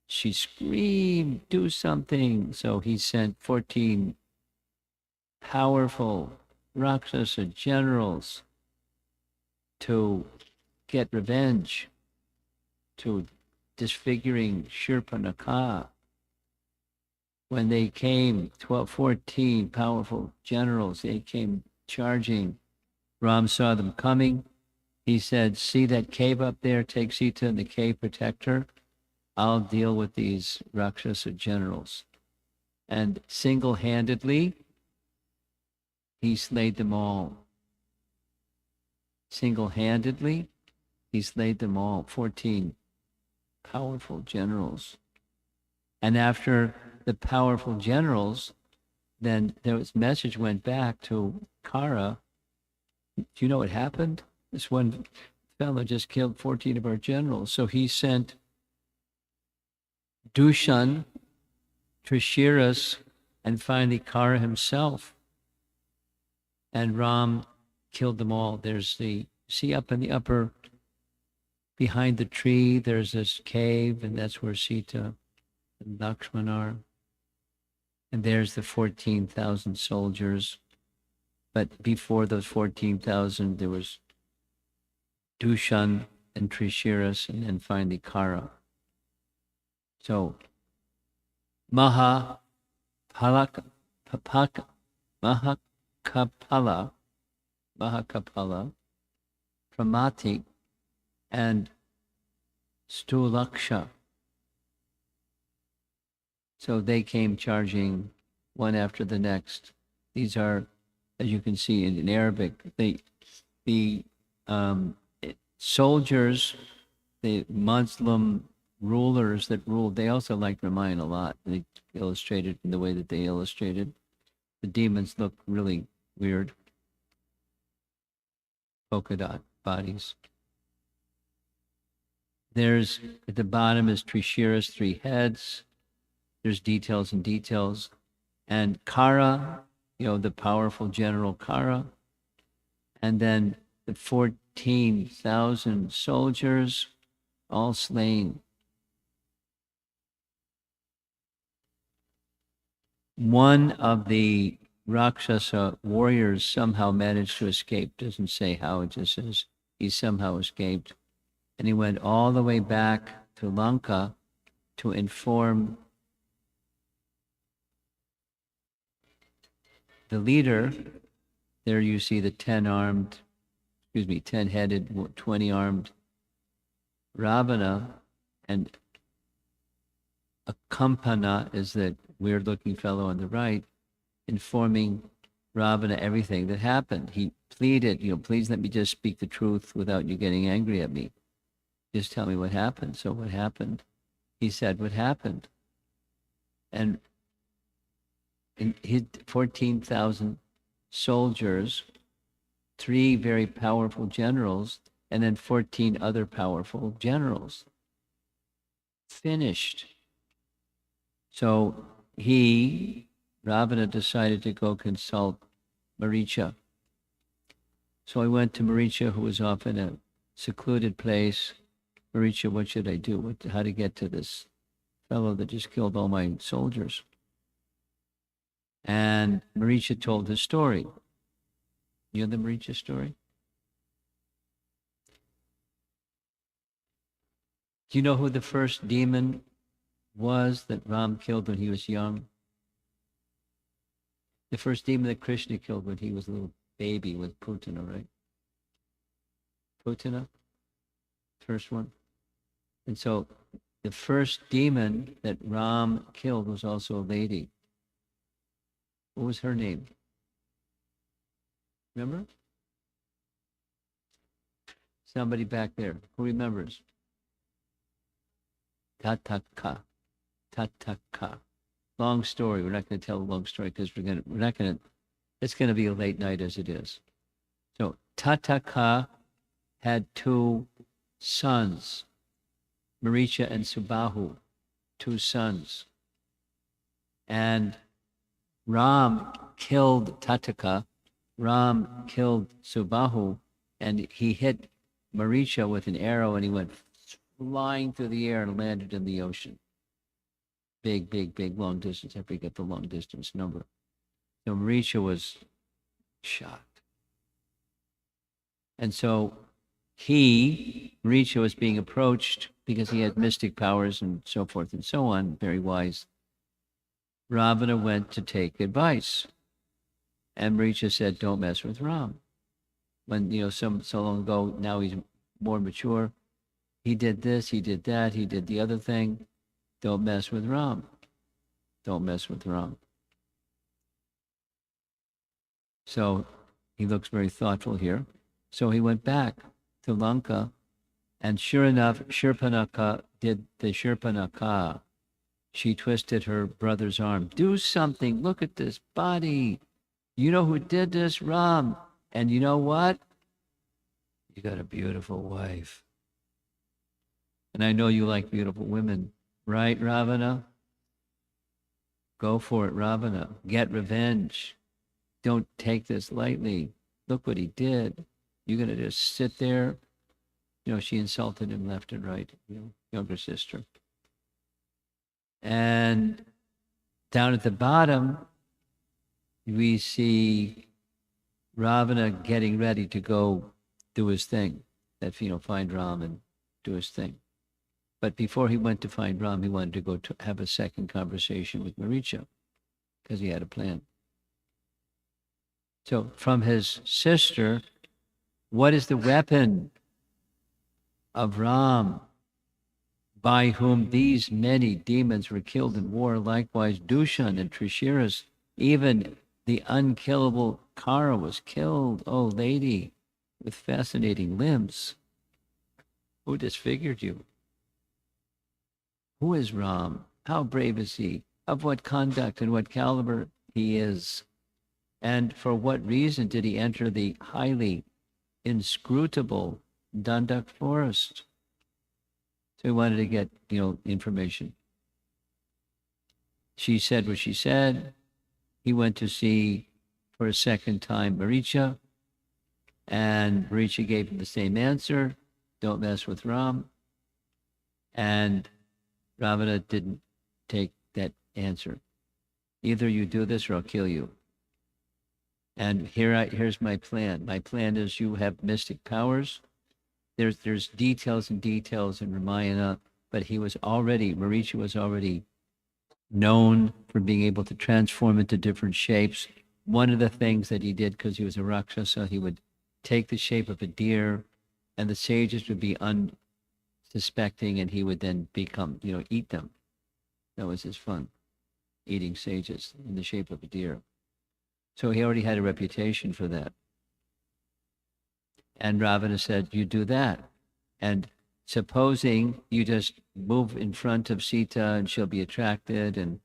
C: She screamed, do something. So he sent 14 powerful Rakshasa generals to get revenge, to disfiguring Shurpanakha. When they came, 14 powerful generals, they came charging. Ram saw them coming. He said, see that cave up there? Take Sita in the cave, protect her. I'll deal with these Rakshasa generals. And single-handedly, he slayed them all. Single-handedly, he slayed them all, 14 powerful generals. And after the powerful generals, then this message went back to Kara. Do you know what happened? This one fellow just killed 14 of our generals. So he sent Dushan, Trishiras, and finally Kara himself. And Ram killed them all. See up in the upper, behind the tree, there's this cave, and that's where Sita and Lakshman are. And there's the 14,000 soldiers. But before those 14,000, there was Dushan and Trishiras, and then finally Kara. So, Mahakapala, Pramati, and Stulaksha. So they came charging one after the next. These are, as you can see in Arabic, the soldiers, the Muslim rulers that ruled, they also liked Ramayana a lot. They illustrated in the way that they illustrated. The demons look really weird. Polka dot bodies. There's, at the bottom is Trishiras, 3 heads. There's details and details. And Kara, the powerful general Kara. And then the 14,000 soldiers, all slain. One of the Rakshasa warriors somehow managed to escape. Doesn't say how, it just says he somehow escaped. And he went all the way back to Lanka to inform the leader. There you see the 10-headed, 20-armed Ravana, and Akampana is that weird-looking fellow on the right, informing Ravana everything that happened. He pleaded, please let me just speak the truth without you getting angry at me. Just tell me what happened. So what happened? He said what happened. And he had 14,000 soldiers, 3 very powerful generals, and then 14 other powerful generals. Finished. So Ravana decided to go consult Maricha. So I went to Maricha, who was off in a secluded place. Maricha, what should I do? How to get to this fellow that just killed all my soldiers? And Maricha told his story. You know the Maricha story? Do you know who the first demon was that Ram killed when he was young? The first demon that Krishna killed when he was a little baby was Putana, right? Putana, first one. And so the first demon that Ram killed was also a lady. What was her name? Remember? Somebody back there. Who remembers? Tataka. Tataka. Long story. We're not going to tell a long story because it's going to be a late night as it is. So Tataka had 2 sons, Maricha and Subahu, 2 sons. And Ram killed Tataka, Ram killed Subahu, and he hit Maricha with an arrow, and he went flying through the air and landed in the ocean. Big, long distance. I forget the long distance number. So Maricha was shocked. And so Maricha was being approached because he had mystic powers and so forth and so on, very wise. Ravana went to take advice. And Maricha said, don't mess with Ram. When, so long ago, now he's more mature. He did this, he did that, he did the other thing. Don't mess with Ram. Don't mess with Ram. So he looks very thoughtful here. So he went back to Lanka, and sure enough, Shurpanakha did the Shurpanakha. She twisted her brother's arm. Do something. Look at this body. You know who did this? Ram. And you know what? You got a beautiful wife. And I know you like beautiful women. Right, Ravana? Go for it, Ravana. Get revenge. Don't take this lightly. Look what he did. You're going to just sit there. She insulted him left and right, younger sister. And down at the bottom, we see Ravana getting ready to go do his thing, find Ram and do his thing. But before he went to find Ram, he wanted to go to have a second conversation with Maricha because he had a plan. So from his sister, what is the weapon of Ram by whom these many demons were killed in war? Likewise, Dushan and Trishiras, even the unkillable Kara was killed. Oh, lady, with fascinating limbs. Who disfigured you? Who is Ram? How brave is he? Of what conduct and what caliber he is? And for what reason did he enter the highly inscrutable Dandak forest? So he wanted to get, information. She said what she said. He went to see, for a second time, Maricha. And Maricha gave him the same answer. Don't mess with Ram. And Ravana didn't take that answer. Either you do this or I'll kill you. And here's my plan. My plan is you have mystic powers. There's details and details in Ramayana, but Maricha was already known for being able to transform into different shapes. One of the things that he did, because he was a Rakshasa, he would take the shape of a deer, and the sages would be unsuspecting, and he would then become, eat them. That was his fun, eating sages in the shape of a deer. So he already had a reputation for that. And Ravana said, you do that. And supposing you just move in front of Sita and she'll be attracted, and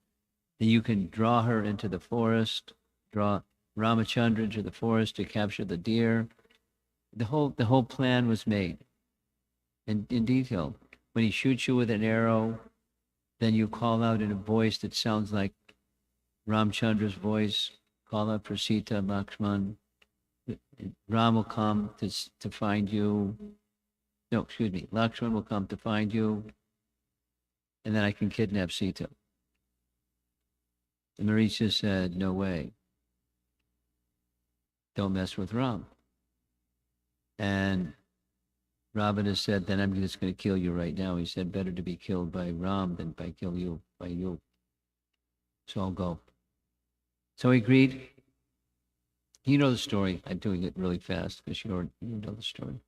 C: you can draw her into the forest, draw Ramachandra into the forest to capture the deer. The whole plan was made in detail. When he shoots you with an arrow, then you call out in a voice that sounds like Ramchandra's voice, call out for Sita and Lakshman. Ram will come to find you. No, excuse me. Lakshman will come to find you, and then I can kidnap Sita. And Marisha said, no way. Don't mess with Ram. And Ravana said, then I'm just going to kill you right now. He said, better to be killed by Ram than by you. So I'll go. So he agreed. You know the story. I'm doing it really fast because you know the story.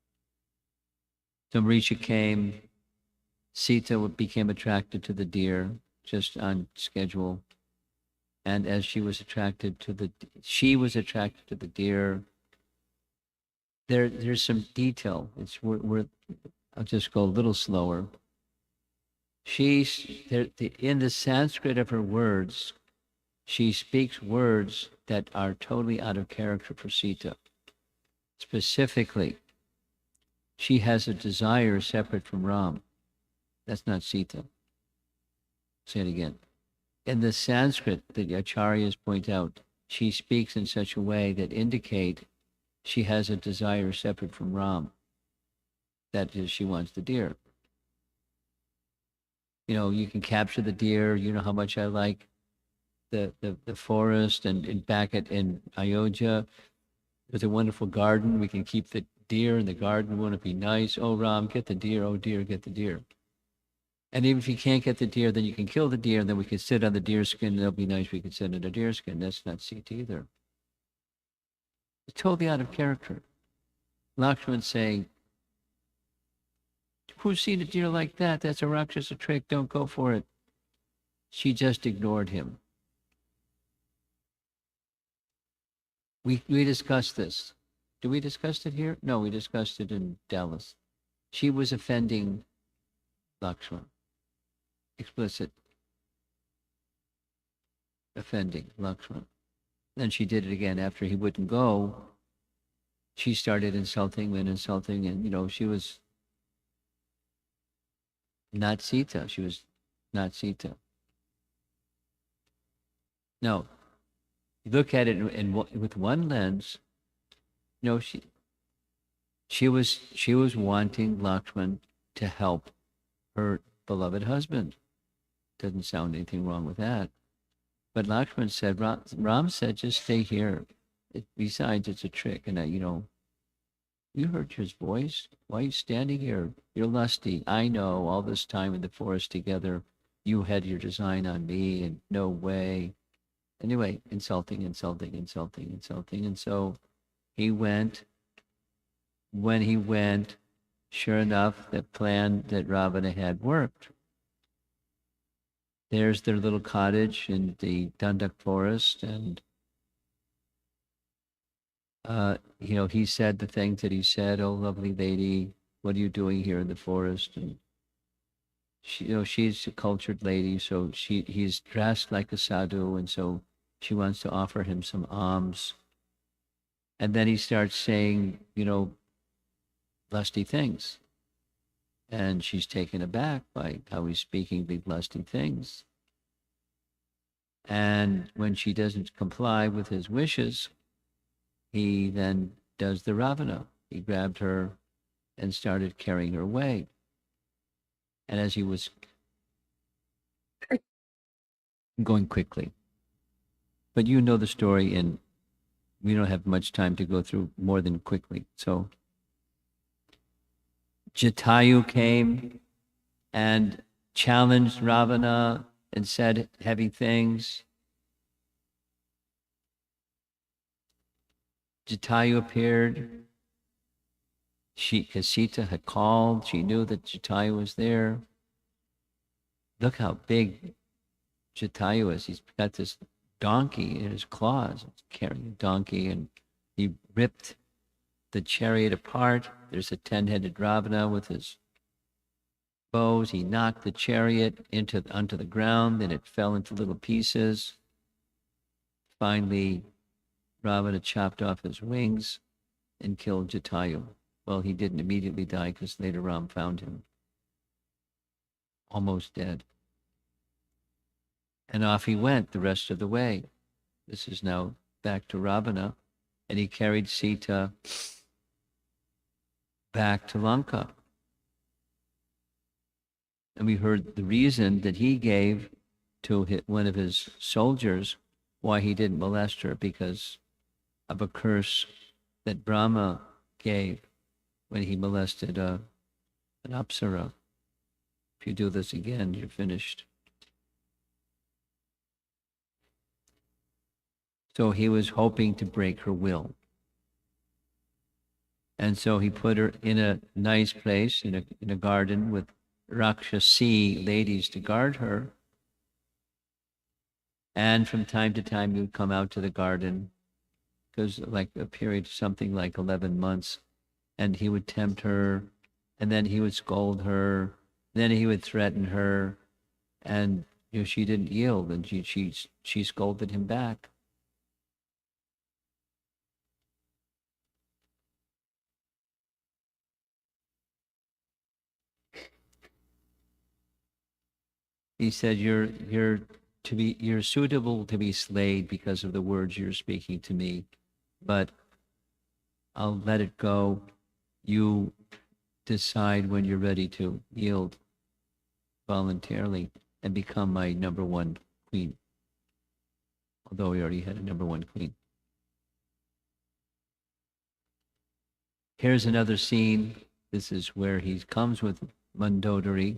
C: So Marisha came. Sita became attracted to the deer, just on schedule. And as she was attracted to the deer. There's some detail. I'll just go a little slower. In the Sanskrit of her words, she speaks words that are totally out of character for Sita. Specifically, she has a desire separate from Ram. That's not Sita. Say it again. In the Sanskrit that the acharyas point out, she speaks in such a way that indicate she has a desire separate from Ram. That is, she wants the deer. You know, you can capture the deer. You know how much I like the forest, and back in Ayodhya, there's a wonderful garden. We can keep the deer in the garden. Won't it be nice? Oh, Ram, get the deer. Oh, deer, get the deer. And even if you can't get the deer, then you can kill the deer, and then we can sit on the deer skin, and it'll be nice. We can sit on the deer skin. That's not Sita either. It's totally out of character. Lakshman saying, who's seen a deer like that? That's a Rakshasa trick. Don't go for it. She just ignored him. We discussed this. Did we discuss it here? No, we discussed it in Dallas. She was offending Lakshman. Explicit. Offending Lakshman. Then she did it again after he wouldn't go. She started insulting, and she was not Sita. She was not Sita. No, you look at it with one lens. She was wanting Lakshman to help her beloved husband. Doesn't sound anything wrong with that. But Lakshman said, Ram said, just stay here. Besides, it's a trick. And you heard his voice. Why are you standing here? You're lusty. I know, all this time in the forest together, you had your design on me, and no way. Anyway, insulting. And so he went. When he went, sure enough, the plan that Ravana had worked. There's their little cottage in the Dandak forest, and he said the things that he said. Oh, lovely lady, what are you doing here in the forest? And she's a cultured lady, so he's dressed like a sadhu, and so she wants to offer him some alms. And then he starts saying, lusty things. And she's taken aback by how he's speaking big lusty things. And when she doesn't comply with his wishes, he then does the Ravana. He grabbed her and started carrying her away. And as he was going quickly, but you know the story, and we don't have much time to go through more than quickly. So Jatayu came and challenged Ravana and said heavy things. Jatayu appeared. Because Sita had called, she knew that Jatayu was there. Look how big Jatayu is. He's got this donkey in his claws. He's carrying a donkey, and he ripped the chariot apart. There's a 10-headed Ravana with his bows. He knocked the chariot onto the ground, and it fell into little pieces. Finally, Ravana chopped off his wings and killed Jatayu. Well, he didn't immediately die because later Ram found him almost dead. And off he went the rest of the way. This is now back to Ravana, and he carried Sita back to Lanka. And we heard the reason that he gave to one of his soldiers why he didn't molest her, because of a curse that Brahma gave when he molested an apsara. If you do this again, you're finished. So he was hoping to break her will. And so he put her in a nice place, in a garden with Rakshasi ladies to guard her. And from time to time, he would come out to the garden, because like a period, something like 11 months, and he would tempt her, and then he would scold her, then he would threaten her, and she didn't yield, and she scolded him back. He said, you're suitable to be slayed because of the words you're speaking to me, but I'll let it go. You decide when you're ready to yield voluntarily and become my number one queen. Although he already had a number one queen. Here's another scene. This is where he comes with Mandodari,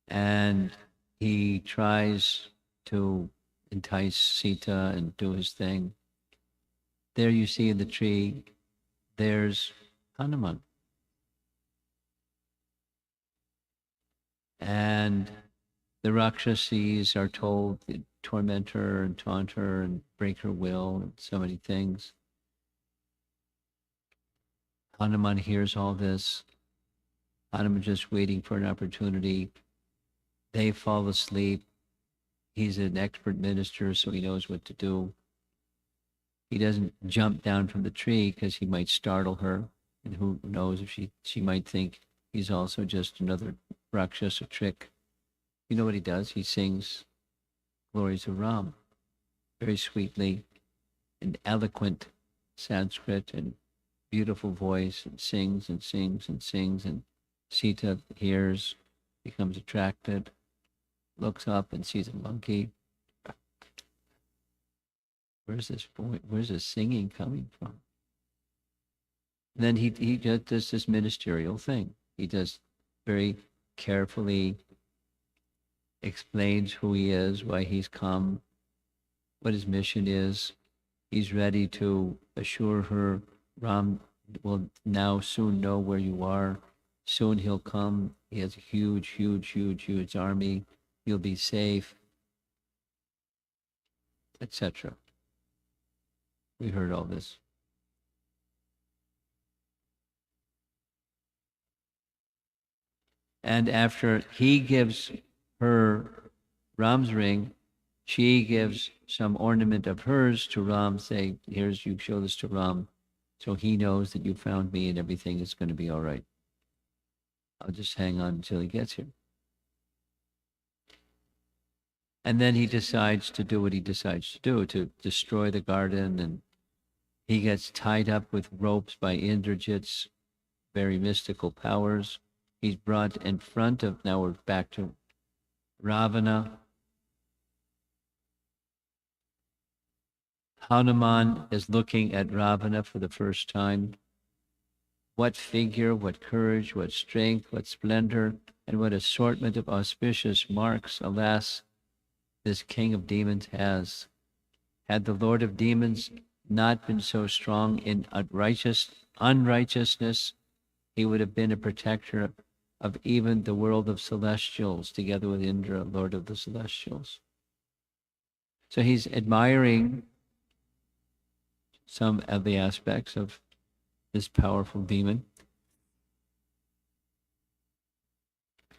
C: and he tries to entice Sita and do his thing. There you see in the tree, there's Hanuman. And the Rakshasis are told to torment her and taunt her and break her will and so many things. Hanuman hears all this. Hanuman just waiting for an opportunity. They fall asleep. He's an expert minister, so he knows what to do. He doesn't jump down from the tree because he might startle her, and who knows if she might think he's also just another Rakshasa trick. You know what he does? He sings glories of Ram very sweetly, in eloquent Sanskrit and beautiful voice, and sings and sings and sings, and Sita hears, becomes attracted, looks up and sees a monkey. Where's this singing coming from? And then he just does this ministerial thing. He just very carefully explains who he is, why he's come, what his mission is. He's ready to assure her, Ram will now soon know where you are. Soon he'll come. He has a huge, huge, huge, huge army. You'll be safe, etc. We heard all this. And after he gives her Ram's ring, she gives some ornament of hers to Ram, say, here's, you show this to Ram, so he knows that you found me and everything is going to be all right. I'll just hang on until he gets here. And then he decides to do what he decides to do, to destroy the garden, and he gets tied up with ropes by Indrajit's very mystical powers. He's brought in front of, now we're back to Ravana. Hanuman is looking at Ravana for the first time. What figure, what courage, what strength, what splendor, and what assortment of auspicious marks, alas, this king of demons has. Had the Lord of demons not been so strong in unrighteousness, he would have been a protector of even the world of celestials, together with Indra, Lord of the celestials. So he's admiring some of the aspects of this powerful demon.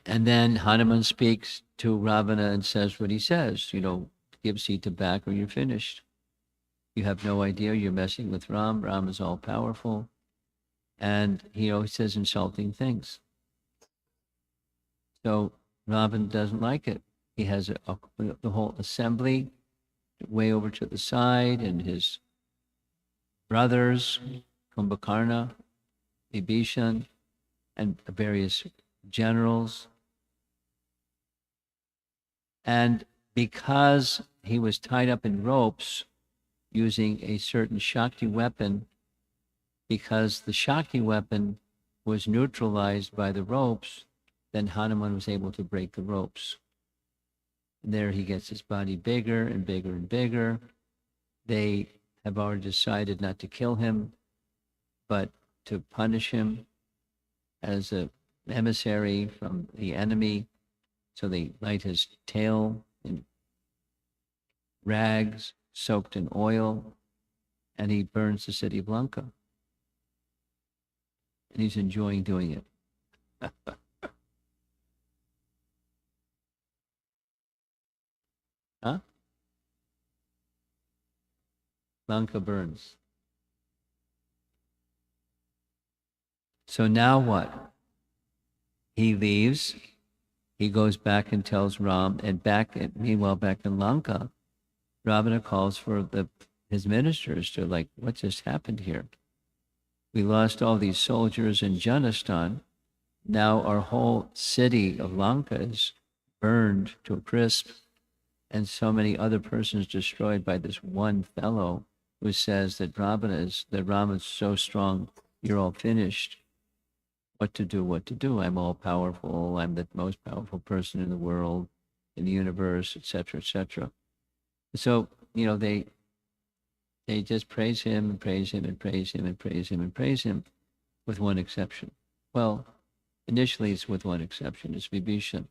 C: And then Hanuman speaks to Ravana and says what he says, give Sita back or you're finished. You have no idea, you're messing with Ram. Ram is all powerful. And he always says insulting things. So Ravana doesn't like it. He has the whole assembly way over to the side, and his brothers, Kumbhakarna, Vibhishan, and various generals. And because he was tied up in ropes using a certain Shakti weapon, because the Shakti weapon was neutralized by the ropes, then Hanuman was able to break the ropes. And there he gets his body bigger and bigger and bigger. They have already decided not to kill him, but to punish him as an emissary from the enemy. So they light his tail in rags soaked in oil, and he burns the city of Lanka. And he's enjoying doing it. Huh? Lanka burns. So now what? He leaves. He goes back and tells Ram, and meanwhile back in Lanka, Ravana calls for his ministers to what just happened here? We lost all these soldiers in Janistan. Now our whole city of Lanka is burned to a crisp, and so many other persons destroyed by this one fellow who says that Rama is so strong, you're all finished. What to do? I'm all powerful. I'm the most powerful person in the world, in the universe, etc., etc. So, they just praise him and praise him and praise him and praise him and praise him, with one exception. Well, initially it's with one exception. It's Vibhishan.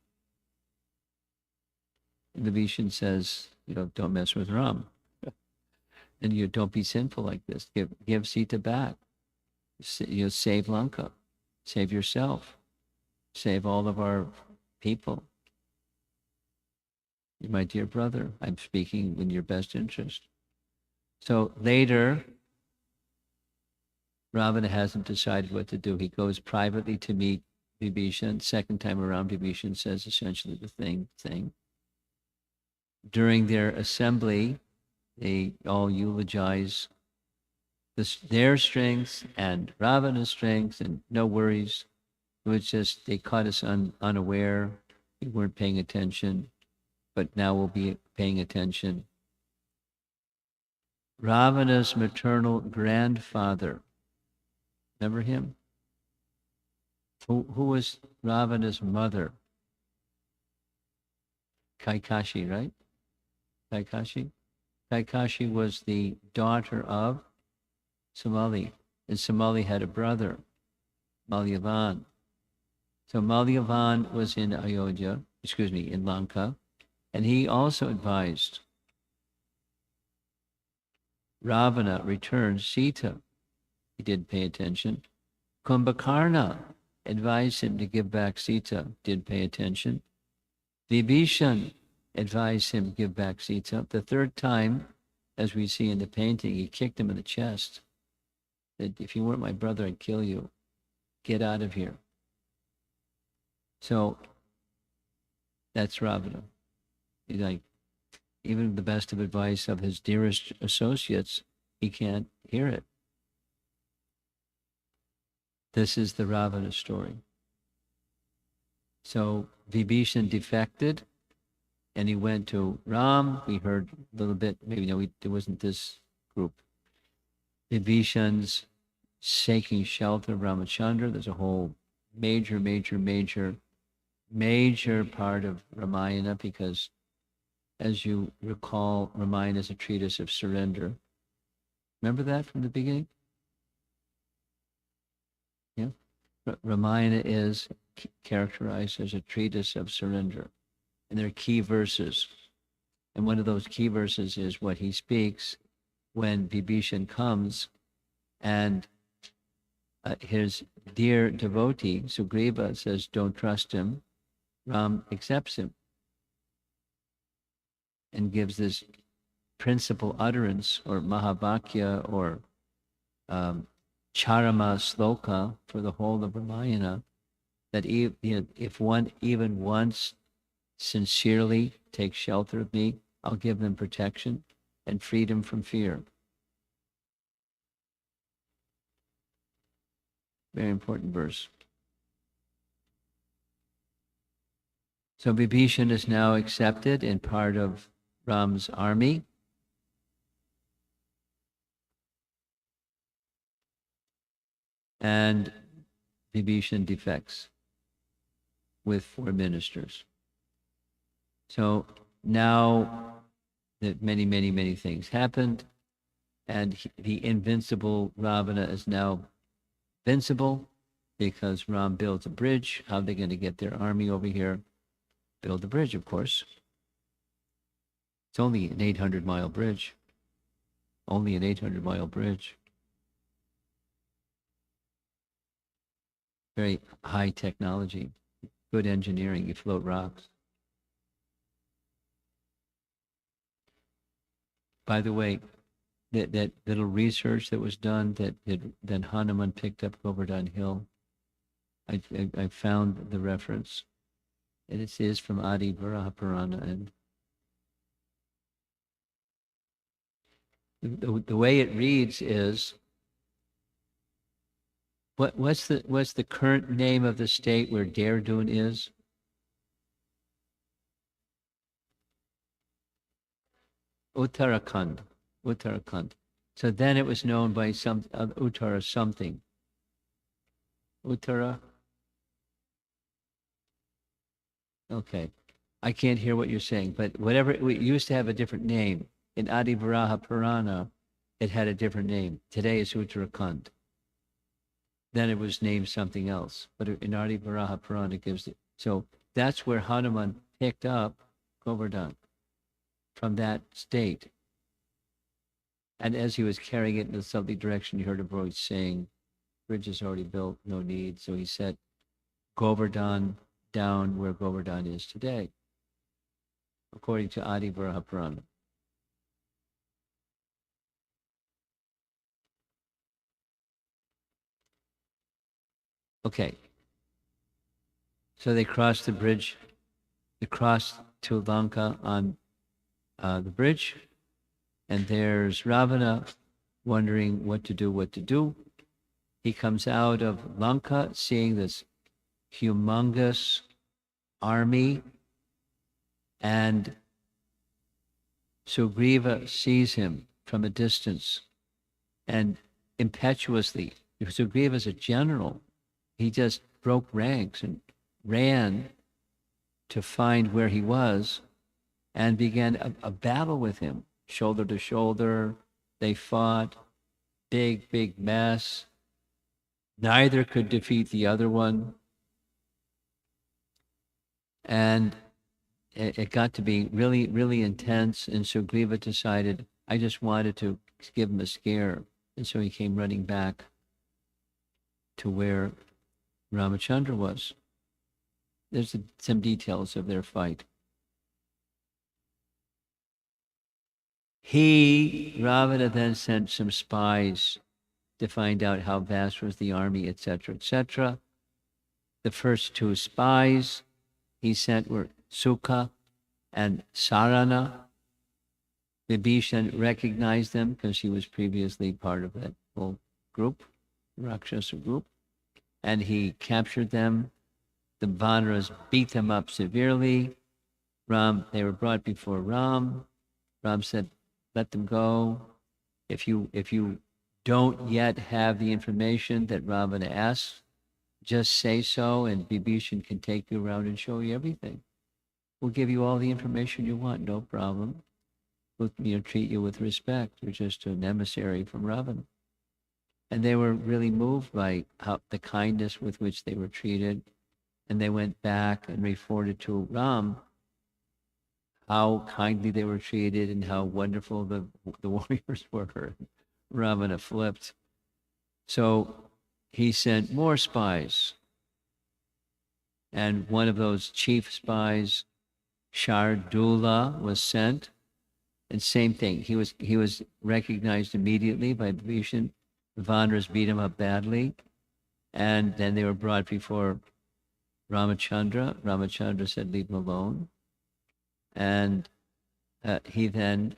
C: Vibhishan says, don't mess with Ram. And you don't be sinful like this. Give Sita back. Save Lanka. Save yourself. Save all of our people. You're my dear brother. I'm speaking in your best interest. So later, Ravana hasn't decided what to do. He goes privately to meet Vibhishan. Second time around, Vibhishan says essentially the same thing. During their assembly, they all eulogize their strengths and Ravana's strengths, and no worries. It was just they caught us unaware. We weren't paying attention, but now we'll be paying attention. Ravana's maternal grandfather, remember him? Who was Ravana's mother? Kaikashi, right? Kaikashi? Kaikashi was the daughter of Somali, and Somali had a brother, Malyavan. So Malyavan was in in Lanka, and he also advised Ravana return Sita. He didn't pay attention. Kumbhakarna advised him to give back Sita, did pay attention. Vibhishan advised him to give back Sita. The third time, as we see in the painting, he kicked him in the chest. Said, if you weren't my brother, I'd kill you. Get out of here. So that's Ravana. He's like, even the best of advice of his dearest associates, he can't hear it. This is the Ravana story. So Vibhishan defected, and he went to Ram. We heard a little bit, maybe it wasn't this group. Vibhishan's seeking shelter of Ramachandra. There's a whole major part of Ramayana, because as you recall, Ramayana is a treatise of surrender. Remember that from the beginning? Yeah. Ramayana is characterized as a treatise of surrender. And there are key verses. And one of those key verses is what he speaks when Vibhishan comes, and his dear devotee, Sugriva, says, don't trust him. Ram accepts him and gives this principal utterance or Mahavakya or Charama Sloka for the whole of Ramayana, that if one even once sincerely takes shelter of me, I'll give them protection and freedom from fear. Very important verse. So Vibhishan is now accepted and part of Ram's army. And Vibhishan defects with 4 ministers. So now that many things happened, and the invincible Ravana is now invincible because Ram builds a bridge. How are they going to get their army over here? Build a bridge, of course. It's only an 800-mile bridge. Only an 800-mile bridge. Very high technology, good engineering. You float rocks. By the way, that little research that was done that Hanuman picked up Govardhan Hill, I found the reference. And it is from Adi Varaha Purana. And the way it reads is, what's the current name of the state where Dehradun is? Uttarakhand. So then it was known by some Uttara something. Uttara. Okay, I can't hear what you're saying, but whatever, we used to have a different name. In Adi Varaha Purana, it had a different name. Today it's Uttarakhand. Then it was named something else, but in Adi Varaha Purana it gives it. So that's where Hanuman picked up Govardhan, from that state. And as he was carrying it in a southerly direction, he heard a voice saying, bridge is already built, no need. So he set Govardhan down where Govardhan is today, according to Adi Varaha Purana. Okay. So they crossed the bridge. They crossed to Lanka on the bridge. And there's Ravana wondering what to do. He comes out of Lanka seeing this humongous army, and Sugriva sees him from a distance, and impetuously, Sugriva is a general, he just broke ranks and ran to find where he was and began a battle with him, shoulder to shoulder. They fought, big mess. Neither could defeat the other one. And it got to be really intense. And Sugriva decided, I just wanted to give him a scare. And so he came running back to where Ramachandra was. There's some details of their fight. Ravana then sent some spies to find out how vast was the army, etc., etc. The first 2 spies he sent were Sukha and Sarana. Vibhishan recognized them because he was previously part of that whole group, Rakshasa group, and he captured them. The Vanaras beat them up severely. They were brought before Ram. Ram said, let them go. If you don't yet have the information that Ravana asks, just say so, and Vibhishan can take you around and show you everything. We'll give you all the information you want, no problem. We'll treat you with respect. You're just an emissary from Ravana. And they were really moved by the kindness with which they were treated. And they went back and reported to Ram how kindly they were treated and how wonderful the warriors were. Ravana flipped. So he sent more spies. And one of those chief spies, Shardula, was sent. And same thing, he was recognized immediately by Vibhishan. The Vanras beat him up badly, and then they were brought before Ramachandra. Ramachandra said, "Leave him alone," and he then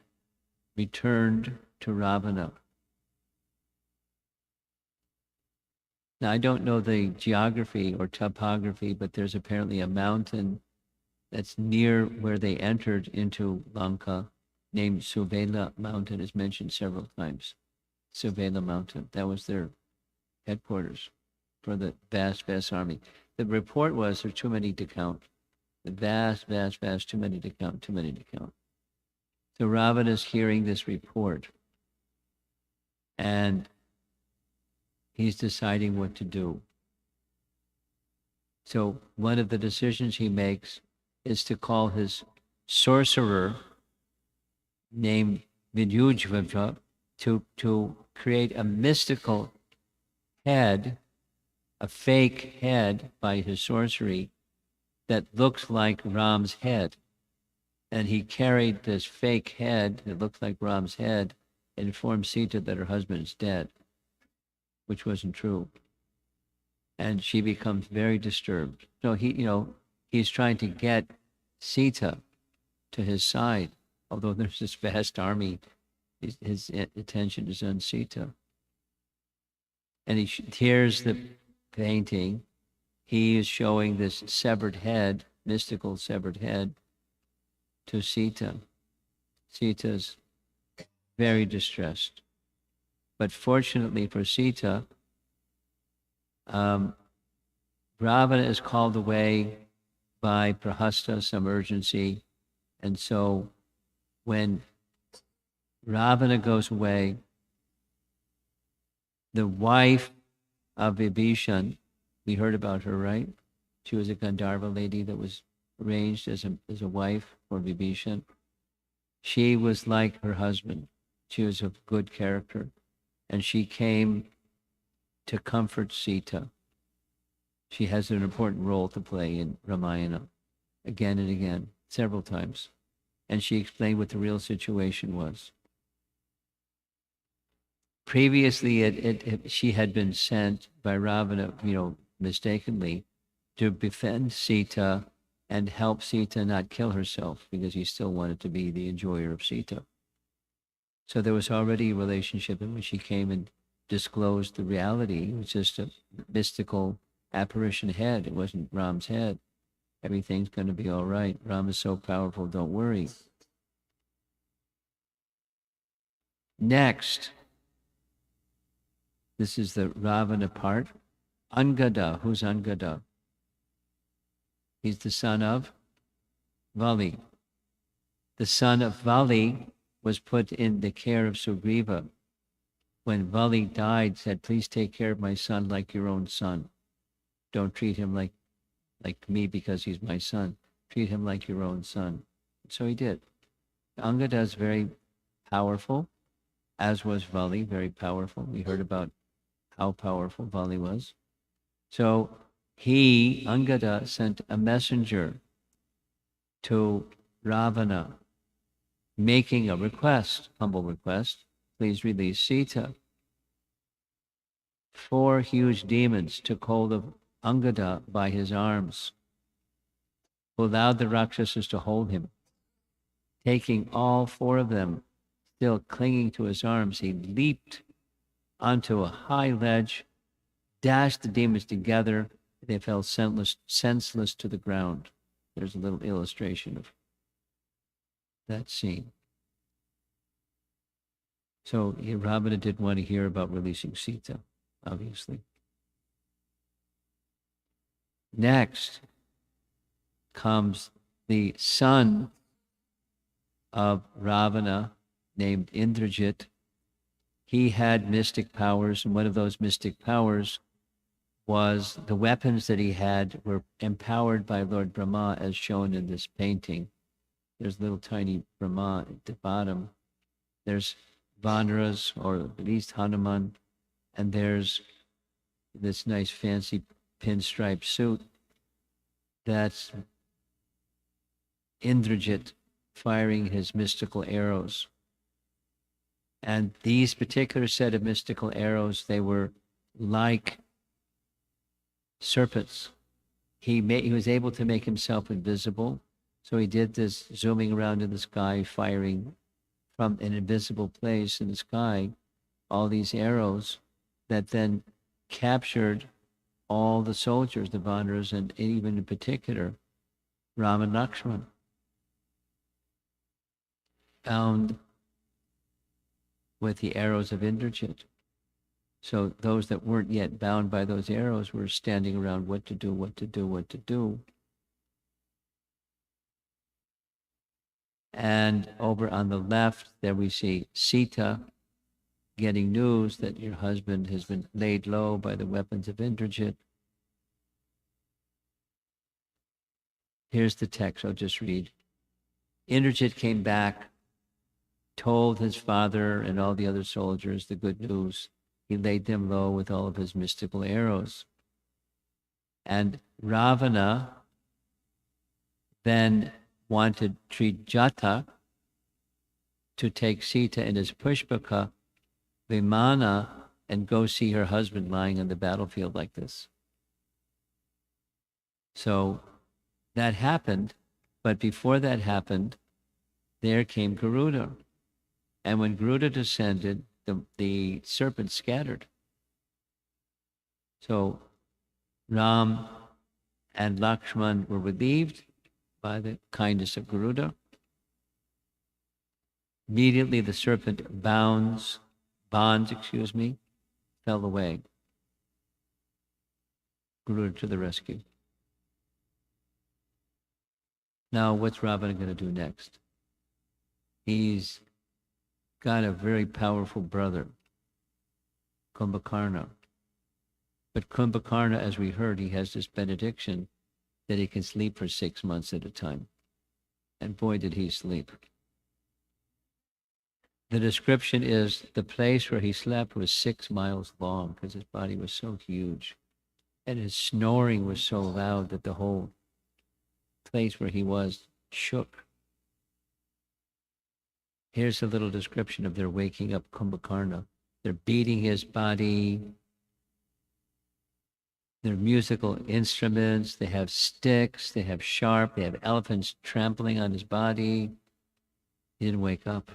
C: returned to Ravana. Now, I don't know the geography or topography, but there's apparently a mountain that's near where they entered into Lanka, named Suvela Mountain, is mentioned several times. Suvela Mountain, that was their headquarters for the vast, vast army. The report was there's too many to count. The vast, vast, vast, too many to count, too many to count. So Ravana's hearing this report, and he's deciding what to do. So one of the decisions he makes is to call his sorcerer named Vidyujvava to create a mystical head, a fake head by his sorcery that looks like Ram's head. And he carried this fake head that looked like Ram's head and informed Sita that her husband is dead, which wasn't true. And she becomes very disturbed. So he's trying to get Sita to his side, although there's this vast army. His attention is on Sita. And he tears the painting. He is showing this severed head, mystical severed head, to Sita. Sita's very distressed. But fortunately for Sita, Ravana is called away by Prahasta, some urgency. And so when Ravana goes away, the wife of Vibhishan, we heard about her, right? She was a Gandharva lady that was arranged as a wife for Vibhishan. She was like her husband. She was of good character. And she came to comfort Sita. She has an important role to play in Ramayana, again and again, several times. And she explained what the real situation was. Previously, she had been sent by Ravana, mistakenly, to befriend Sita and help Sita not kill herself, because he still wanted to be the enjoyer of Sita. So there was already a relationship in which she came and disclosed the reality. It was just a mystical apparition head. It wasn't Ram's head. Everything's going to be all right. Ram is so powerful, don't worry. Next, this is the Ravana part. Angada. Who's Angada? He's the son of Vali. The son of Vali was put in the care of Sugriva. When Vali died, said, "Please take care of my son like your own son. Don't treat him like me because he's my son. Treat him like your own son." So he did. Angada is very powerful, as was Vali, very powerful. We heard about how powerful Vali was. So Angada, sent a messenger to Ravana, making a request, humble request, "Please release Sita." 4 huge demons took hold of Angada by his arms, who allowed the Rakshasas to hold him. Taking all 4 of them, still clinging to his arms, he leaped onto a high ledge, dashed the demons together. They fell senseless to the ground. There's a little illustration of that scene. So Ravana didn't want to hear about releasing Sita, obviously. Next comes the son of Ravana, named Indrajit. He had mystic powers, and one of those mystic powers was the weapons that he had were empowered by Lord Brahma, as shown in this painting. There's little tiny Brahma at the bottom. There's Vanaras, or at least Hanuman, and there's this nice fancy pinstripe suit. That's Indrajit firing his mystical arrows. And these particular set of mystical arrows, they were like serpents. He was able to make himself invisible. So he did this zooming around in the sky, firing from an invisible place in the sky, all these arrows that then captured all the soldiers, the Vanaras, and even in particular, Ram and Lakshman. Bound with the arrows of Indrajit. So those that weren't yet bound by those arrows were standing around what to do, what to do, what to do. And over on the left, there we see Sita getting news that your husband has been laid low by the weapons of Indrajit. Here's the text, I'll just read. Indrajit came back, told his father and all the other soldiers the good news. He laid them low with all of his mystical arrows. And Ravana then wanted Trijata to take Sita in his Pushpaka Vimana and go see her husband lying on the battlefield like this. So that happened, but before that happened, there came Garuda. And when Garuda descended, the serpent scattered. So Ram and Lakshman were relieved by the kindness of Garuda. Immediately the serpent bonds, fell away. Garuda to the rescue. Now what's Ravana going to do next? He's got a very powerful brother, Kumbhakarna. But Kumbhakarna, as we heard, he has this benediction that he can sleep for 6 months at a time. And boy, did he sleep. The description is the place where he slept was 6 miles long because his body was so huge. And his snoring was so loud that the whole place where he was shook. Here's a little description of their waking up Kumbhakarna. They're beating his body. They're musical instruments. They have sticks. They have sharp. They have elephants trampling on his body. He didn't wake up.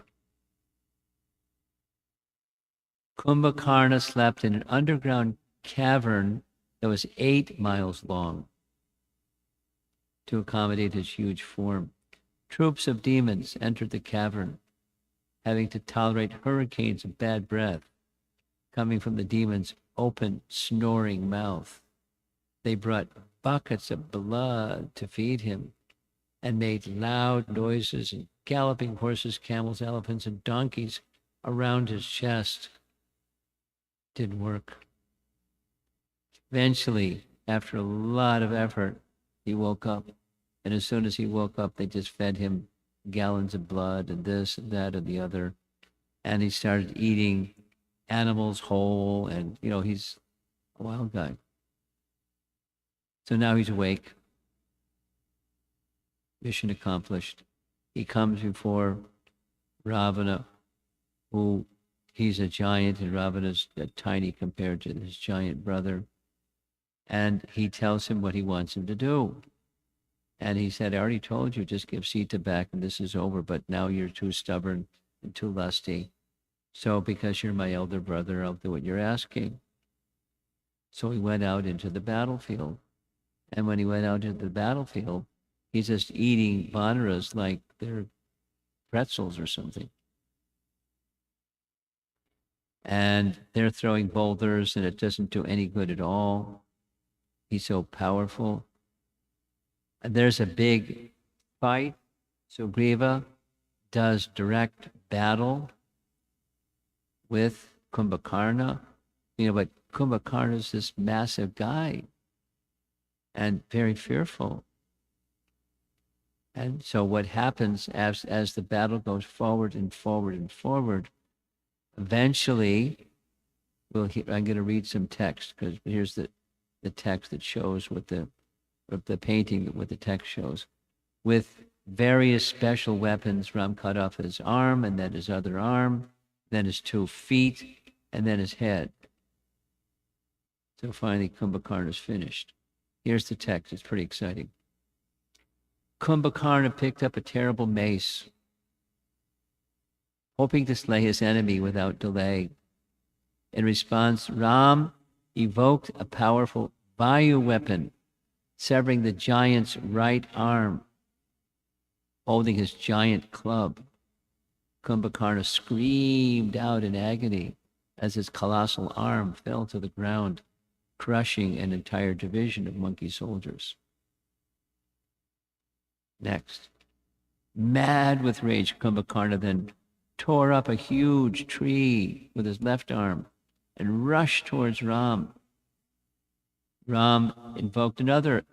C: Kumbhakarna slept in an underground cavern that was 8 miles long to accommodate his huge form. Troops of demons entered the cavern, having to tolerate hurricanes of bad breath coming from the demon's open, snoring mouth. They brought buckets of blood to feed him and made loud noises, and galloping horses, camels, elephants, and donkeys around his chest. Didn't work. Eventually, after a lot of effort, he woke up. And as soon as he woke up, they just fed him gallons of blood and this and that and the other. And he started eating animals whole, and he's a wild guy. So now he's awake. Mission accomplished. He comes before Ravana, who he's a giant and Ravana's tiny compared to his giant brother. And he tells him what he wants him to do. And he said, I already told you, just give Sita back and this is over, but now you're too stubborn and too lusty. So because you're my elder brother, I'll do what you're asking. So he went out into the battlefield. And when he went out into the battlefield, he's just eating Vanaras like they're pretzels or something. And they're throwing boulders and it doesn't do any good at all. He's so powerful. And there's a big fight. Sugriva does direct battle with Kumbhakarna. But Kumbhakarna's this massive guy and very fearful. And so what happens as the battle goes forward and forward and forward, eventually, I'm going to read some text because here's the text that shows what the of the painting, what the text shows, with various special weapons. Ram cut off his arm, and then his other arm, then his 2 feet, and then his head. So finally, Kumbhakarna is finished. Here's the text. It's pretty exciting. Kumbhakarna picked up a terrible mace, hoping to slay his enemy without delay. In response, Ram evoked a powerful Vayu weapon, severing the giant's right arm, holding his giant club. Kumbhakarna screamed out in agony as his colossal arm fell to the ground, crushing an entire division of monkey soldiers. Next, mad with rage, Kumbhakarna then tore up a huge tree with his left arm and rushed towards Ram. Ram invoked an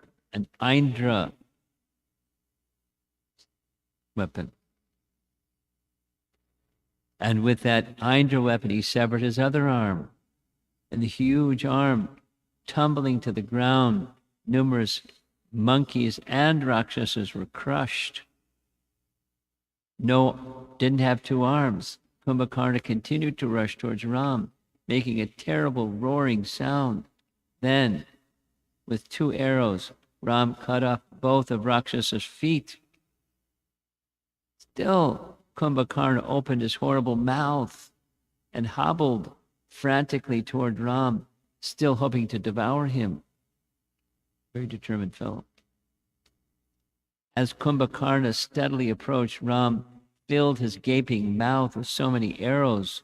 C: Indra weapon. And with that Indra weapon, he severed his other arm. And the huge arm, tumbling to the ground, numerous monkeys and Rakshasas were crushed. Didn't have 2 arms. Kumbhakarna continued to rush towards Ram, making a terrible roaring sound. Then, with 2 arrows, Ram cut off both of Rakshas's feet. Still, Kumbhakarna opened his horrible mouth and hobbled frantically toward Ram, still hoping to devour him. Very determined fellow. As Kumbhakarna steadily approached, Ram filled his gaping mouth with so many arrows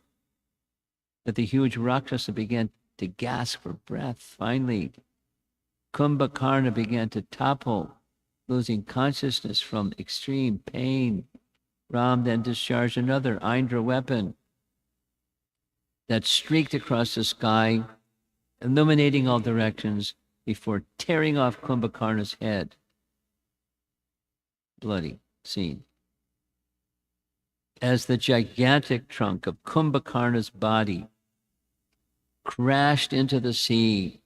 C: that the huge Rakshasa began to gasp for breath. Finally, Kumbhakarna began to topple, losing consciousness from extreme pain. Ram then discharged another Indra weapon that streaked across the sky, illuminating all directions before tearing off Kumbhakarna's head. Bloody scene. As the gigantic trunk of Kumbhakarna's body crashed into the sea,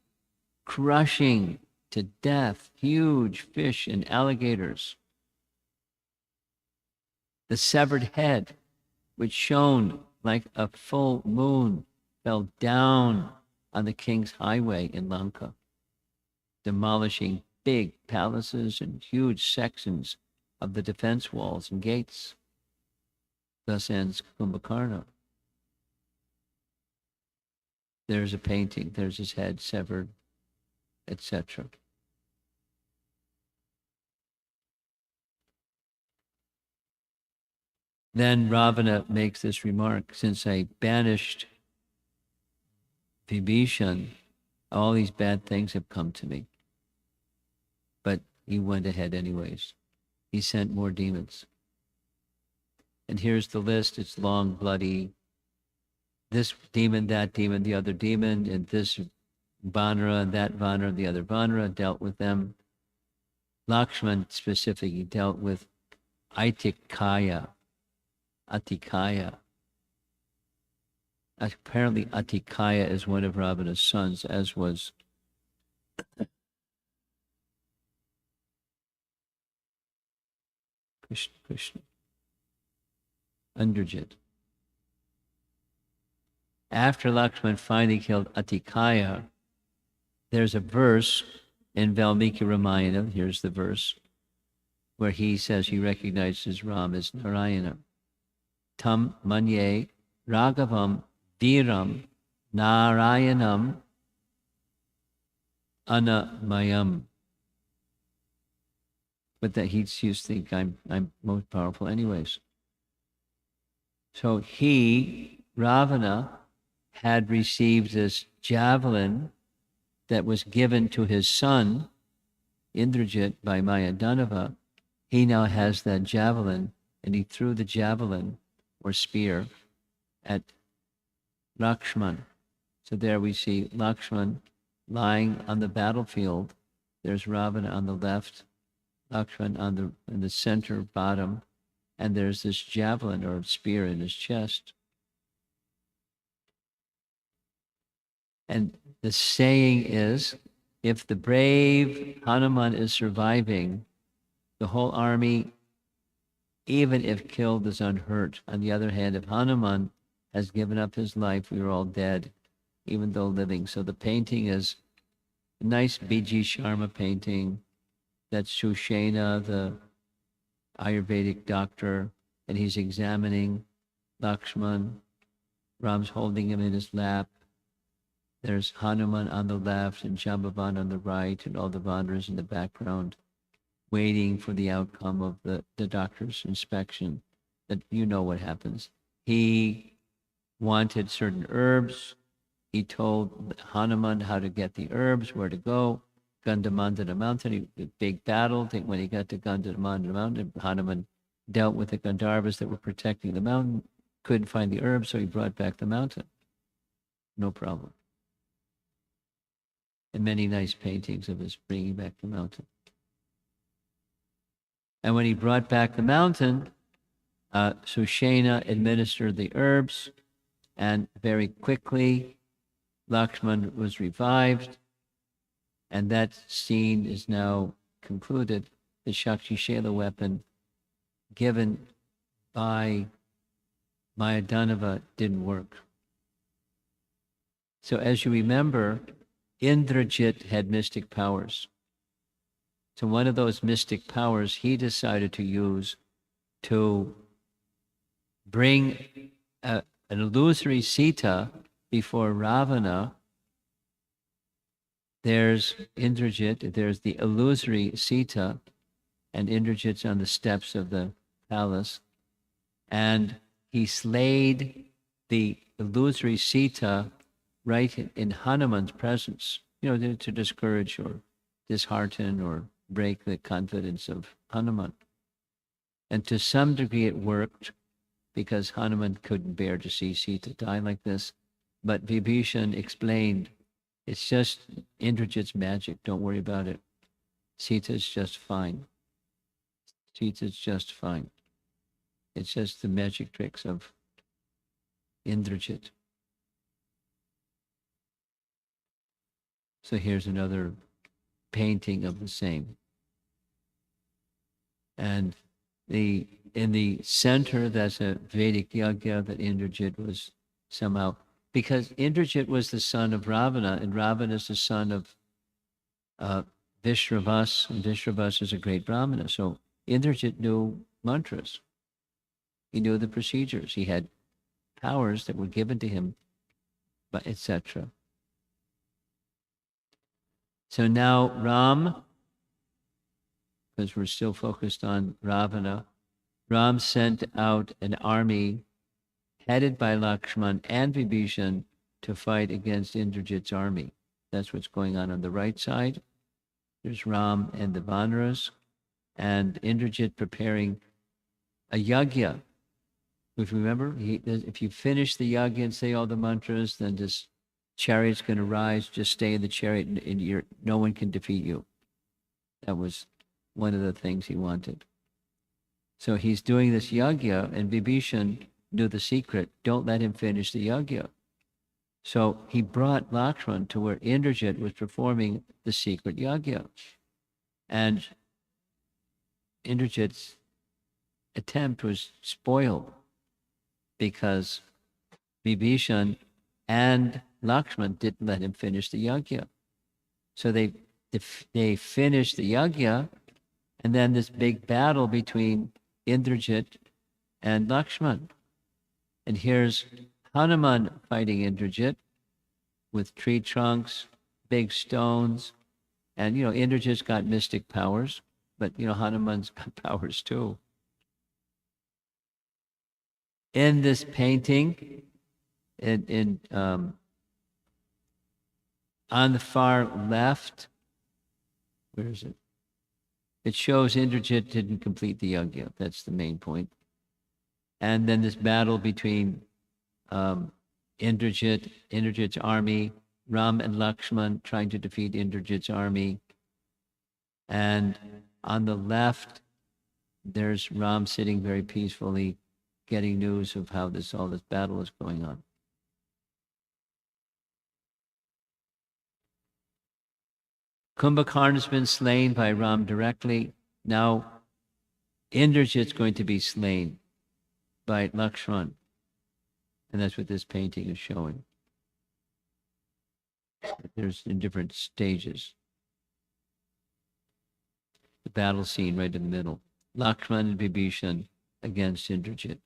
C: crushing to death huge fish and alligators. The severed head, which shone like a full moon, fell down on the king's highway in Lanka, demolishing big palaces and huge sections of the defense walls and gates. Thus ends Kumbhakarna. There's a painting, there's his head severed, etc. Then Ravana makes this remark: since I banished Vibhishan, all these bad things have come to me. But he went ahead anyways. He sent more demons. And here's the list. It's long, bloody. This demon, that demon, the other demon, and this Vanara and that Vanara, the other Vanara, dealt with them. Lakshman specifically dealt with Atikaya. Apparently Atikaya is one of Ravana's sons, as was Krishna. Indrajit. After Lakshman finally killed Atikaya, there's a verse in Valmiki Ramayana, here's the verse, where he says he recognizes Ram as Narayana. Tam manye raghavam viram narayanam anamayam. But that he used to think I'm most powerful anyways. So he, Ravana, had received this javelin that was given to his son, Indrajit, by Mayadanava. He now has that javelin, and he threw the javelin, or spear, at Lakshman. So there we see Lakshman lying on the battlefield. There's Ravana on the left, Lakshman in the center bottom, and there's this javelin or spear in his chest. And the saying is, if the brave Hanuman is surviving, the whole army, even if killed, is unhurt. On the other hand, if Hanuman has given up his life, we are all dead, even though living. So the painting is a nice B.G. Sharma painting. That's Sushena, the Ayurvedic doctor, and he's examining Lakshman. Ram's holding him in his lap. There's Hanuman on the left and Jambavan on the right, and all the Vandaras in the background, waiting for the outcome of the doctor's inspection. That you know what happens. He wanted certain herbs. He told Hanuman how to get the herbs, where to go. Gandhamandana mountain, a big battle. When he got to Gandhamandana mountain, Hanuman dealt with the Gandharvas that were protecting the mountain. Couldn't find the herbs, so he brought back the mountain. No problem. And many nice paintings of his bringing back the mountain. And when he brought back the mountain, Sushena administered the herbs, and very quickly Lakshman was revived, and that scene is now concluded. The Shakti Shela weapon given by Mayadanava didn't work. So as you remember, Indrajit had mystic powers. So one of those mystic powers he decided to use to bring an illusory Sita before Ravana. There's Indrajit, there's the illusory Sita, and Indrajit's on the steps of the palace. And he slayed the illusory Sita right in Hanuman's presence, to discourage or dishearten or break the confidence of Hanuman. And to some degree it worked, because Hanuman couldn't bear to see Sita die like this. But Vibhishan explained, it's just Indrajit's magic, don't worry about it. Sita's just fine. Sita's just fine. It's just the magic tricks of Indrajit. So here's another painting of the same. And in the center, that's a Vedic yagya that Indrajit was somehow, because Indrajit was the son of Ravana, and Ravana is the son of Vishravas, and Vishravas is a great Brahmana. So Indrajit knew mantras. He knew the procedures. He had powers that were given to him, etc. So now Ram, because we're still focused on Ravana, Ram sent out an army headed by Lakshman and Vibhishan to fight against Indrajit's army. That's what's going on the right side. There's Ram and the Vanaras, and Indrajit preparing a yagya. If you remember, if you finish the yagya and say all the mantras, then this chariot's going to rise. Just stay in the chariot, and no one can defeat you. That was one of the things he wanted. So he's doing this yagya, and Vibhishan knew the secret. Don't let him finish the yagya. So he brought Lakshman to where Indrajit was performing the secret yagya. And Indrajit's attempt was spoiled because Vibhishan and Lakshman didn't let him finish the yagya. So they finished the yagya, and then this big battle between Indrajit and Lakshman. And here's Hanuman fighting Indrajit with tree trunks, big stones. And, Indrajit's got mystic powers, but, Hanuman's got powers too. In this painting, on the far left, where is it? It shows Indrajit didn't complete the yagya. That's the main point. And then this battle between Indrajit's army, Ram and Lakshman trying to defeat Indrajit's army. And on the left, there's Ram sitting very peacefully, getting news of how all this battle is going on. Kumbhakarna has been slain by Ram directly. Now Indrajit's going to be slain by Lakshman. And that's what this painting is showing. There's in different stages. The battle scene right in the middle. Lakshman and Vibhishan against Indrajit.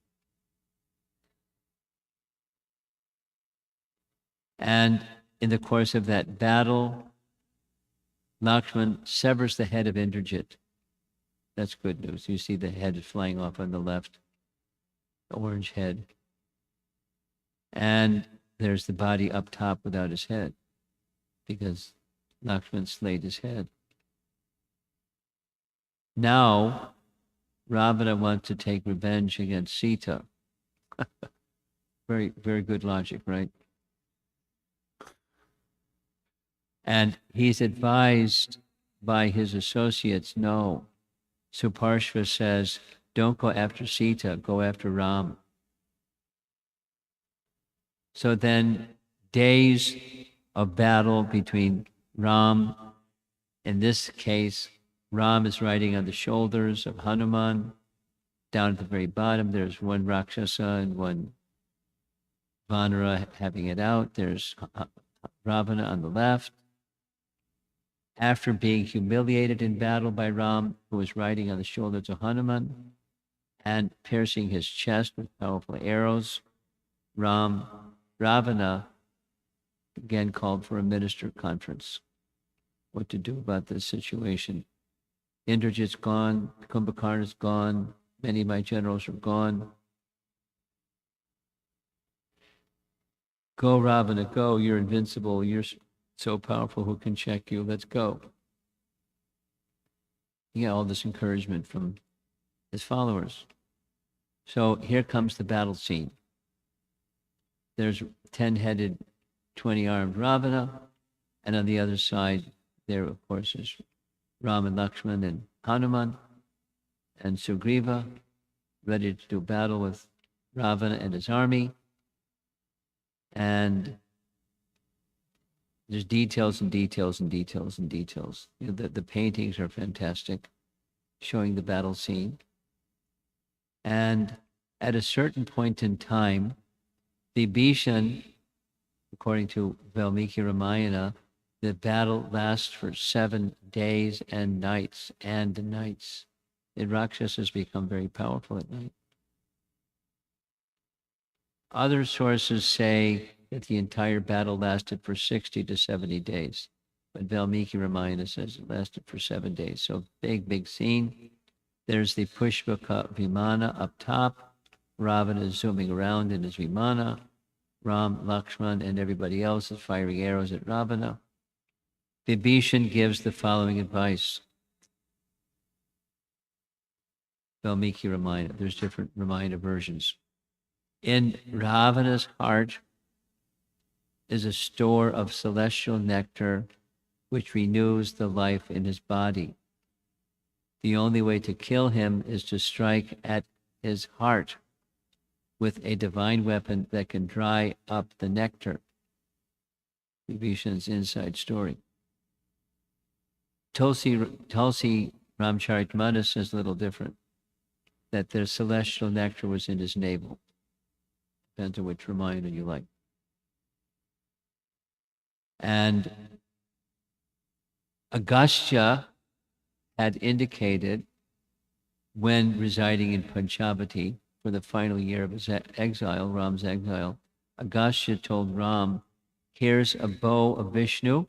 C: And in the course of that battle, Lakshman severs the head of Indrajit. That's good news. You see the head is flying off on the left, the orange head. And there's the body up top without his head, because Lakshman slayed his head. Now, Ravana wants to take revenge against Sita. Very, very good logic, right? And he's advised by his associates, no. Suparshva says, don't go after Sita, go after Ram. So then days of battle between Ram, in this case, Ram is riding on the shoulders of Hanuman. Down at the very bottom, there's one Rakshasa and one Vanara having it out. There's Ravana on the left. After being humiliated in battle by Ram, who was riding on the shoulders of Hanuman and piercing his chest with powerful arrows, Ravana again called for a minister conference. What to do about this situation? Indrajit's gone, Kumbhakarna's gone, many of my generals are gone. Go, Ravana, go, you're invincible, you're so powerful, who can check you? Let's go. He got all this encouragement from his followers. So here comes the battle scene. There's 10-headed, 20-armed Ravana, and on the other side, there, of course, is Ram and Lakshman and Hanuman and Sugriva, ready to do battle with Ravana and his army. And there's details and details and details and details. You know, the paintings are fantastic, showing the battle scene. And at a certain point in time, Vibhishan, according to Valmiki Ramayana, the battle lasts for 7 days and nights. The Rakshasas become very powerful at night. Other sources say that the entire battle lasted for 60 to 70 days. But Valmiki Ramayana says it lasted for 7 days. So big, big scene. There's the Pushpaka Vimana up top. Ravana is zooming around in his Vimana. Ram, Lakshman, and everybody else is firing arrows at Ravana. Vibhishan gives the following advice. Valmiki Ramayana. There's different Ramayana versions. In Ravana's heart is a store of celestial nectar which renews the life in his body. The only way to kill him is to strike at his heart with a divine weapon that can dry up the nectar. Vibhishan's inside story. Tulsi Ramcharitmanas is a little different, that the celestial nectar was in his navel. Depends on which Ramayana you like. And Agastya had indicated, when residing in Panchavati for the final year of his exile, Ram's exile, Agastya told Ram, here's a bow of Vishnu,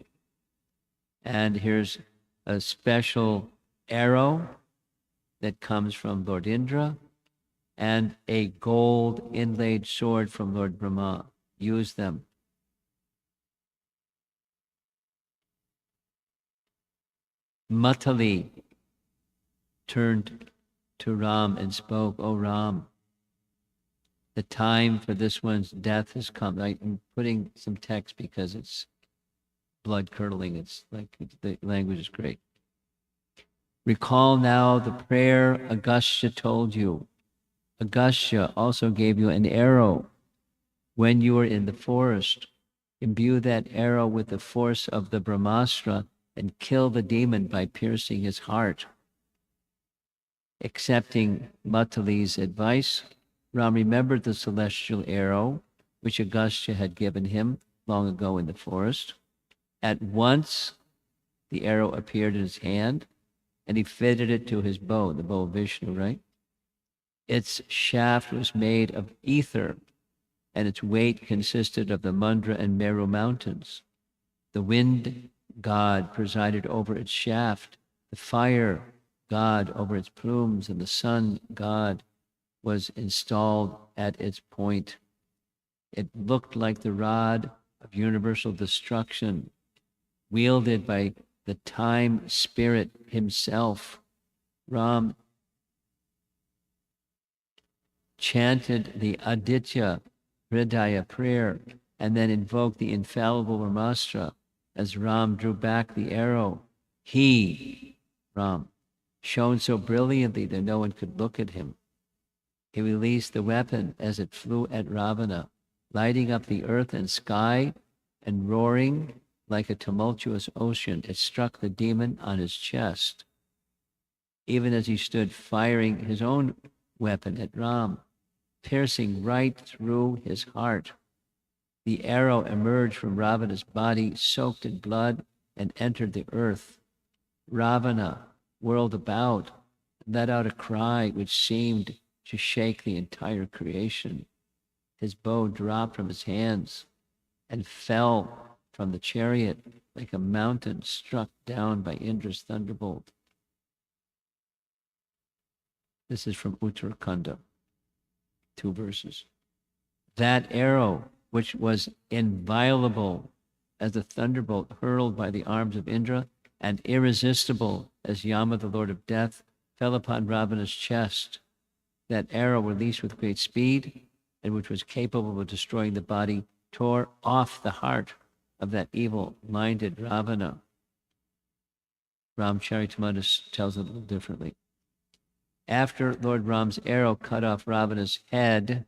C: and here's a special arrow that comes from Lord Indra, and a gold inlaid sword from Lord Brahma. Use them. Matali turned to Ram and spoke, "O Ram, the time for this one's death has come." I'm putting some text because it's blood curdling. It's like, the language is great. Recall now the prayer Agastya told you. Agastya also gave you an arrow when you were in the forest. Imbue that arrow with the force of the Brahmastra and kill the demon by piercing his heart. Accepting Matali's advice, Ram remembered the celestial arrow which Agastya had given him long ago in the forest. At once, the arrow appeared in his hand, and he fitted it to his bow, the bow of Vishnu, right? Its shaft was made of ether, and its weight consisted of the Mandra and Meru mountains. The wind god presided over its shaft, the fire god over its plumes, and the sun god was installed at its point. It looked like the rod of universal destruction, wielded by the time spirit himself. Ram chanted the Aditya Hridaya prayer and then invoked the infallible Brahmastra. As Ram drew back the arrow, he, Ram, shone so brilliantly that no one could look at him. He released the weapon as it flew at Ravana, lighting up the earth and sky and roaring like a tumultuous ocean. It struck the demon on his chest, even as he stood firing his own weapon at Ram, piercing right through his heart. The arrow emerged from Ravana's body, soaked in blood, and entered the earth. Ravana whirled about, let out a cry which seemed to shake the entire creation. His bow dropped from his hands and fell from the chariot like a mountain struck down by Indra's thunderbolt. This is from Uttarakhanda, 2 verses. That arrow, which was inviolable as the thunderbolt hurled by the arms of Indra and irresistible as Yama, the Lord of Death, fell upon Ravana's chest. That arrow, released with great speed and which was capable of destroying the body, tore off the heart of that evil-minded Ravana. Ramcharitamrita tells it a little differently. After Lord Ram's arrow cut off Ravana's head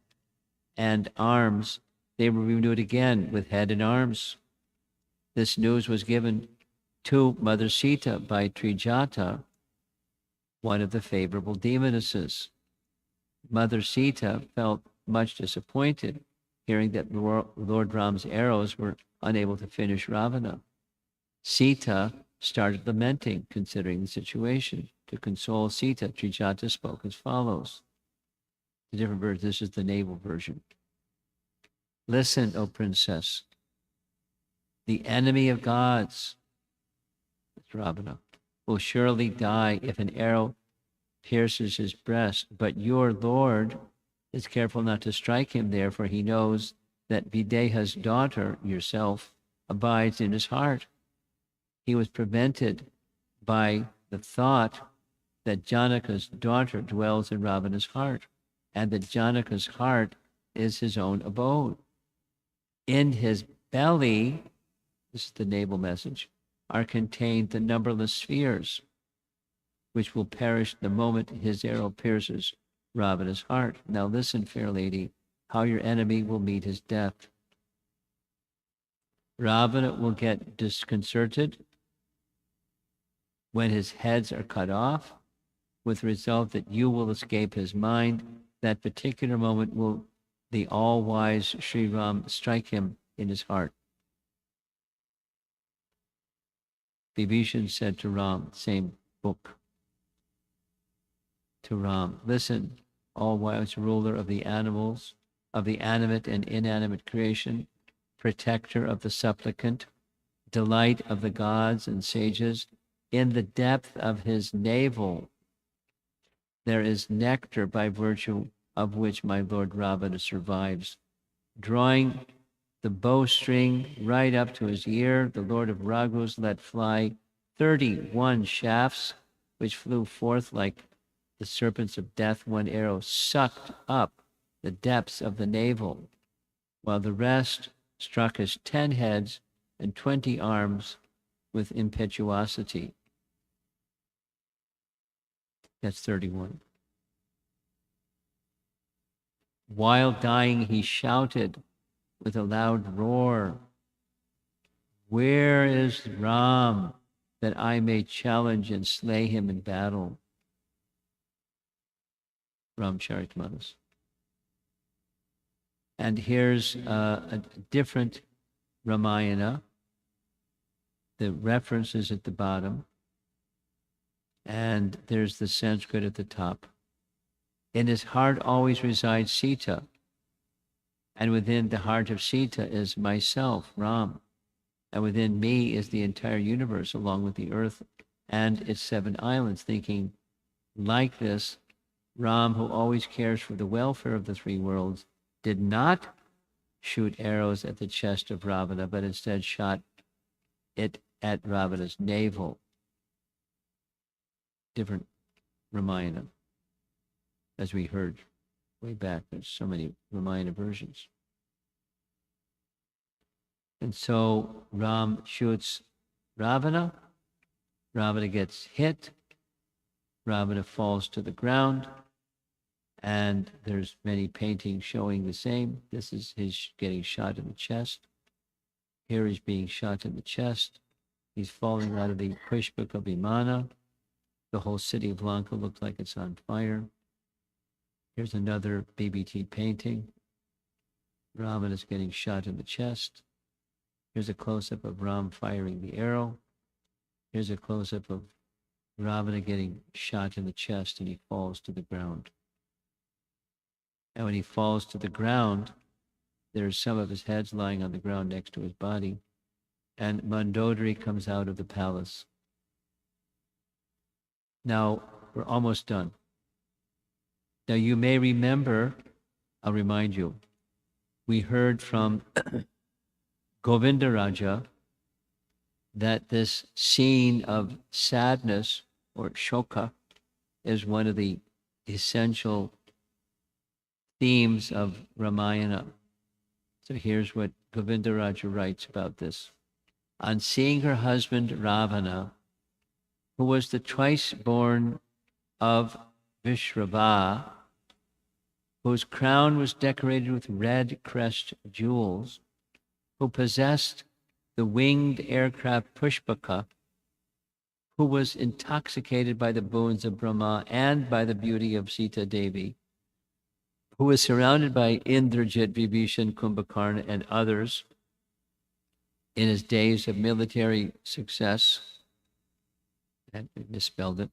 C: and arms, they were renewed again with head and arms. This news was given to Mother Sita by Trijata, one of the favorable demonesses. Mother Sita felt much disappointed, hearing that Lord Ram's arrows were unable to finish Ravana. Sita started lamenting, considering the situation. To console Sita, Trijata spoke as follows. The different version, this is the naval version. Listen, O princess, the enemy of gods, that's Ravana, will surely die if an arrow pierces his breast, but your Lord is careful not to strike him there, for he knows that Videha's daughter, yourself, abides in his heart. He was prevented by the thought that Janaka's daughter dwells in Ravana's heart, and that Janaka's heart is his own abode. In his belly, this is the naval message, are contained the numberless spheres, which will perish the moment his arrow pierces Ravana's heart. Now listen, fair lady, how your enemy will meet his death. Ravana will get disconcerted when his heads are cut off, with the result that you will escape his mind. That particular moment will the all-wise Sri Ram strike him in his heart. Vibhishan said to Ram, same book, to Ram, listen, all-wise ruler of the animals, of the animate and inanimate creation, protector of the supplicant, delight of the gods and sages, in the depth of his navel there is nectar by virtue of which my Lord Ravana survives. Drawing the bowstring right up to his ear, the Lord of Raghus let fly 31 shafts, which flew forth like the serpents of death. One arrow sucked up the depths of the navel, while the rest struck his 10 heads and 20 arms with impetuosity. That's 31. While dying, he shouted with a loud roar, "Where is Ram, that I may challenge and slay him in battle. Ramcharitmanas. And here's a different Ramayana. The reference is at the bottom, and there's the Sanskrit at the top. In his heart always resides Sita, and within the heart of Sita is myself, Ram, and within me is the entire universe, along with the earth and its 7 islands. Thinking like this, Ram, who always cares for the welfare of the 3 worlds, did not shoot arrows at the chest of Ravana, but instead shot it at Ravana's navel. Different Ramayana, as we heard way back. There's so many Ramayana versions. And so Ram shoots Ravana. Ravana gets hit. Ravana falls to the ground. And there's many paintings showing the same. This is his getting shot in the chest. Here he's being shot in the chest. He's falling out of the Pushpaka Vimana. The whole city of Lanka looks like it's on fire. Here's another BBT painting. Ram is getting shot in the chest. Here's a close-up of Ram firing the arrow. Here's a close-up of Ravana getting shot in the chest, and he falls to the ground. And when he falls to the ground, there's some of his heads lying on the ground next to his body. And Mandodari comes out of the palace. Now, we're almost done. Now, you may remember, I'll remind you, we heard from Govindaraja that this scene of sadness, or shoka, is one of the essential themes of Ramayana. So here's what Govindaraja writes about this. On seeing her husband Ravana, who was the twice-born of Vishrava, whose crown was decorated with red crest jewels, who possessed the winged aircraft Pushpaka, who was intoxicated by the boons of Brahma and by the beauty of Sita Devi, who was surrounded by Indrajit, Vibhishan, Kumbhakarna, and others in his days of military success, and misspelled it,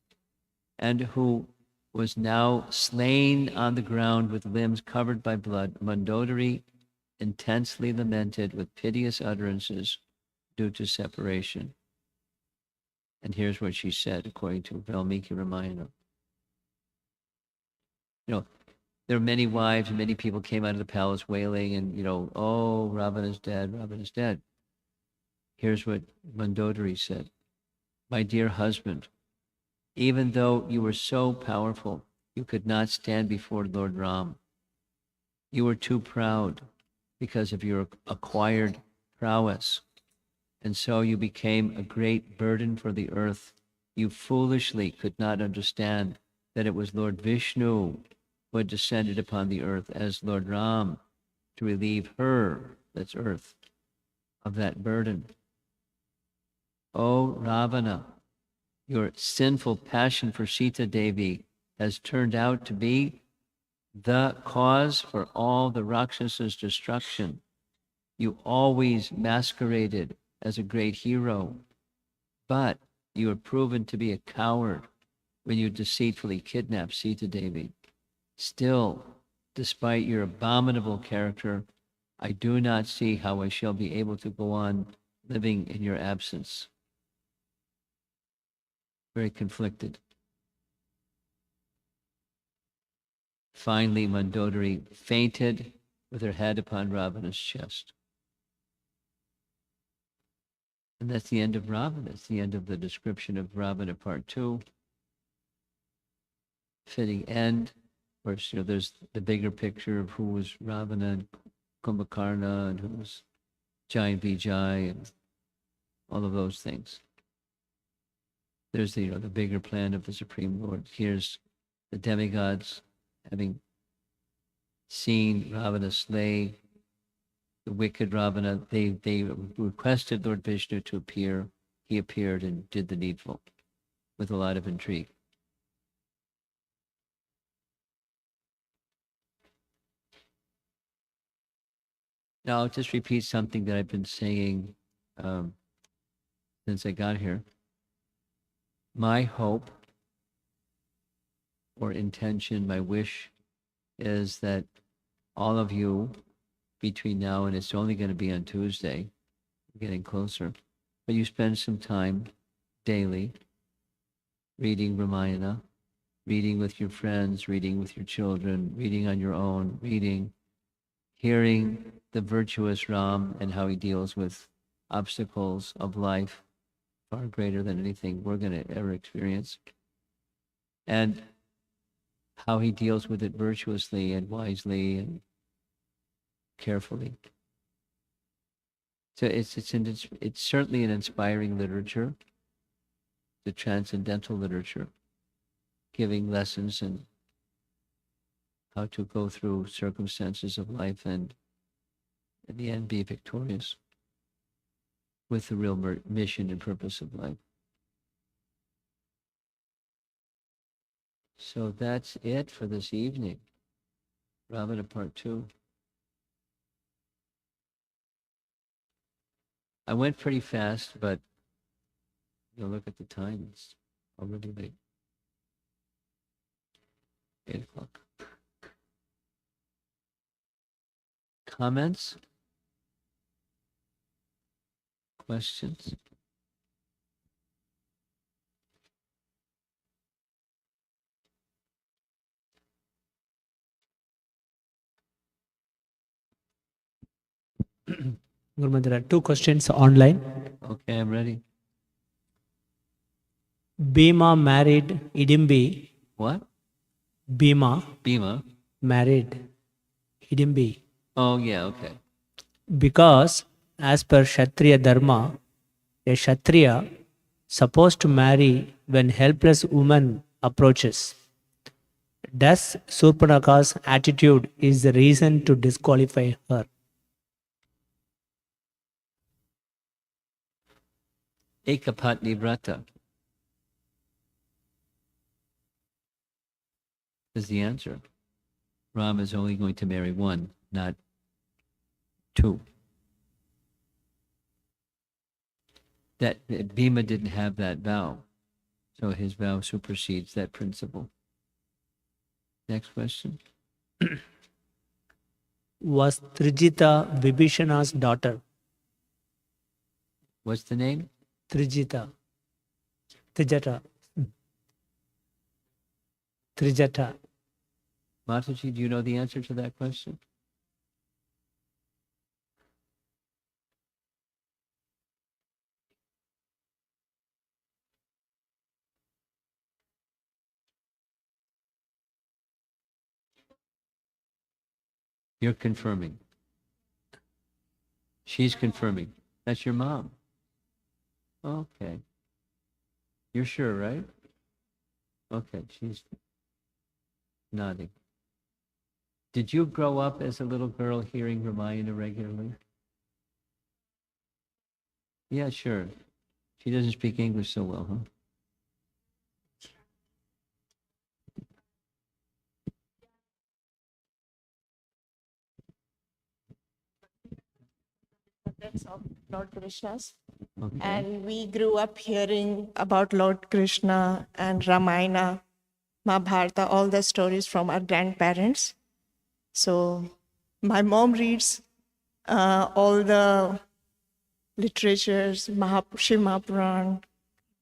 C: and who was now slain on the ground with limbs covered by blood, Mandodari intensely lamented with piteous utterances due to separation. And here's what she said, according to Valmiki Ramayana. You know, there were many wives and many people came out of the palace wailing and, oh, Ravana's dead, Ravana's dead. Here's what Mandodari said. My dear husband, even though you were so powerful, you could not stand before Lord Ram. You were too proud because of your acquired prowess, and so you became a great burden for the earth. You foolishly could not understand that it was Lord Vishnu who had descended upon the earth as Lord Ram to relieve her, that's earth, of that burden. O Ravana, your sinful passion for Sita Devi has turned out to be the cause for all the Rakshasas' destruction. You always masqueraded as a great hero, but you were proven to be a coward when you deceitfully kidnapped Sita Devi. Still, despite your abominable character, I do not see how I shall be able to go on living in your absence. Very conflicted. Finally, Mandodari fainted with her head upon Ravana's chest. And that's the end of Ravana. That's the end of the description of Ravana Part 2. Fitting end. Of course, there's the bigger picture of who was Ravana and Kumbhakarna and who was Jai and Vijay and all of those things. There's the bigger plan of the Supreme Lord. Here's the demigods having seen Ravana slay the wicked Ravana. They requested Lord Vishnu to appear. he appeared and did the needful with a lot of intrigue. Now, I'll just repeat something that I've been saying since I got here. My hope or intention, my wish is that all of you, between now and it's only going to be on Tuesday, getting closer, but you spend some time daily reading Ramayana, reading with your friends, reading with your children, reading on your own, hearing the virtuous Ram and how he deals with obstacles of life far greater than anything we're going to ever experience, and how he deals with it virtuously and wisely and carefully. So it's certainly an inspiring literature, the transcendental literature, giving lessons in how to go through circumstances of life and in the end be victorious with the real mission and purpose of life. So that's it for this evening. Ramayana Part 2. I went pretty fast, but look at the time. It's already late. 8 o'clock. Comments? Questions?
D: Guruma, there are two questions online.
C: Okay, I'm ready.
D: Bhima married Hidimbi.
C: What?
D: Bhima
C: Bhima?
D: married Hidimbi
C: Oh, yeah, okay.
D: because, as per Kshatriya Dharma, a Kshatriya supposed to marry when helpless woman approaches. Does Surpanaka's attitude is the reason to disqualify her?
C: Ekapatni Vrata is the answer. Ram is only going to marry one, not two. That Bhima didn't have that vow, so his vow supersedes that principle. Next question.
D: Was Trijita Vibhishana's daughter?
C: What's the name?
D: Trijata.
C: Mataji, do you know the answer to that question? You're confirming. She's confirming. That's your mom. Okay. You're sure, right? Okay, she's nodding. Did you grow up as a little girl hearing Ramayana regularly? Yeah, sure. She doesn't speak English so well, huh?
E: Of Lord Krishna's.
C: Okay.
E: And we grew up hearing about Lord Krishna and Ramayana, Mahabharata, all the stories from our grandparents. So my mom reads all the literatures, Shiv Mahapuran,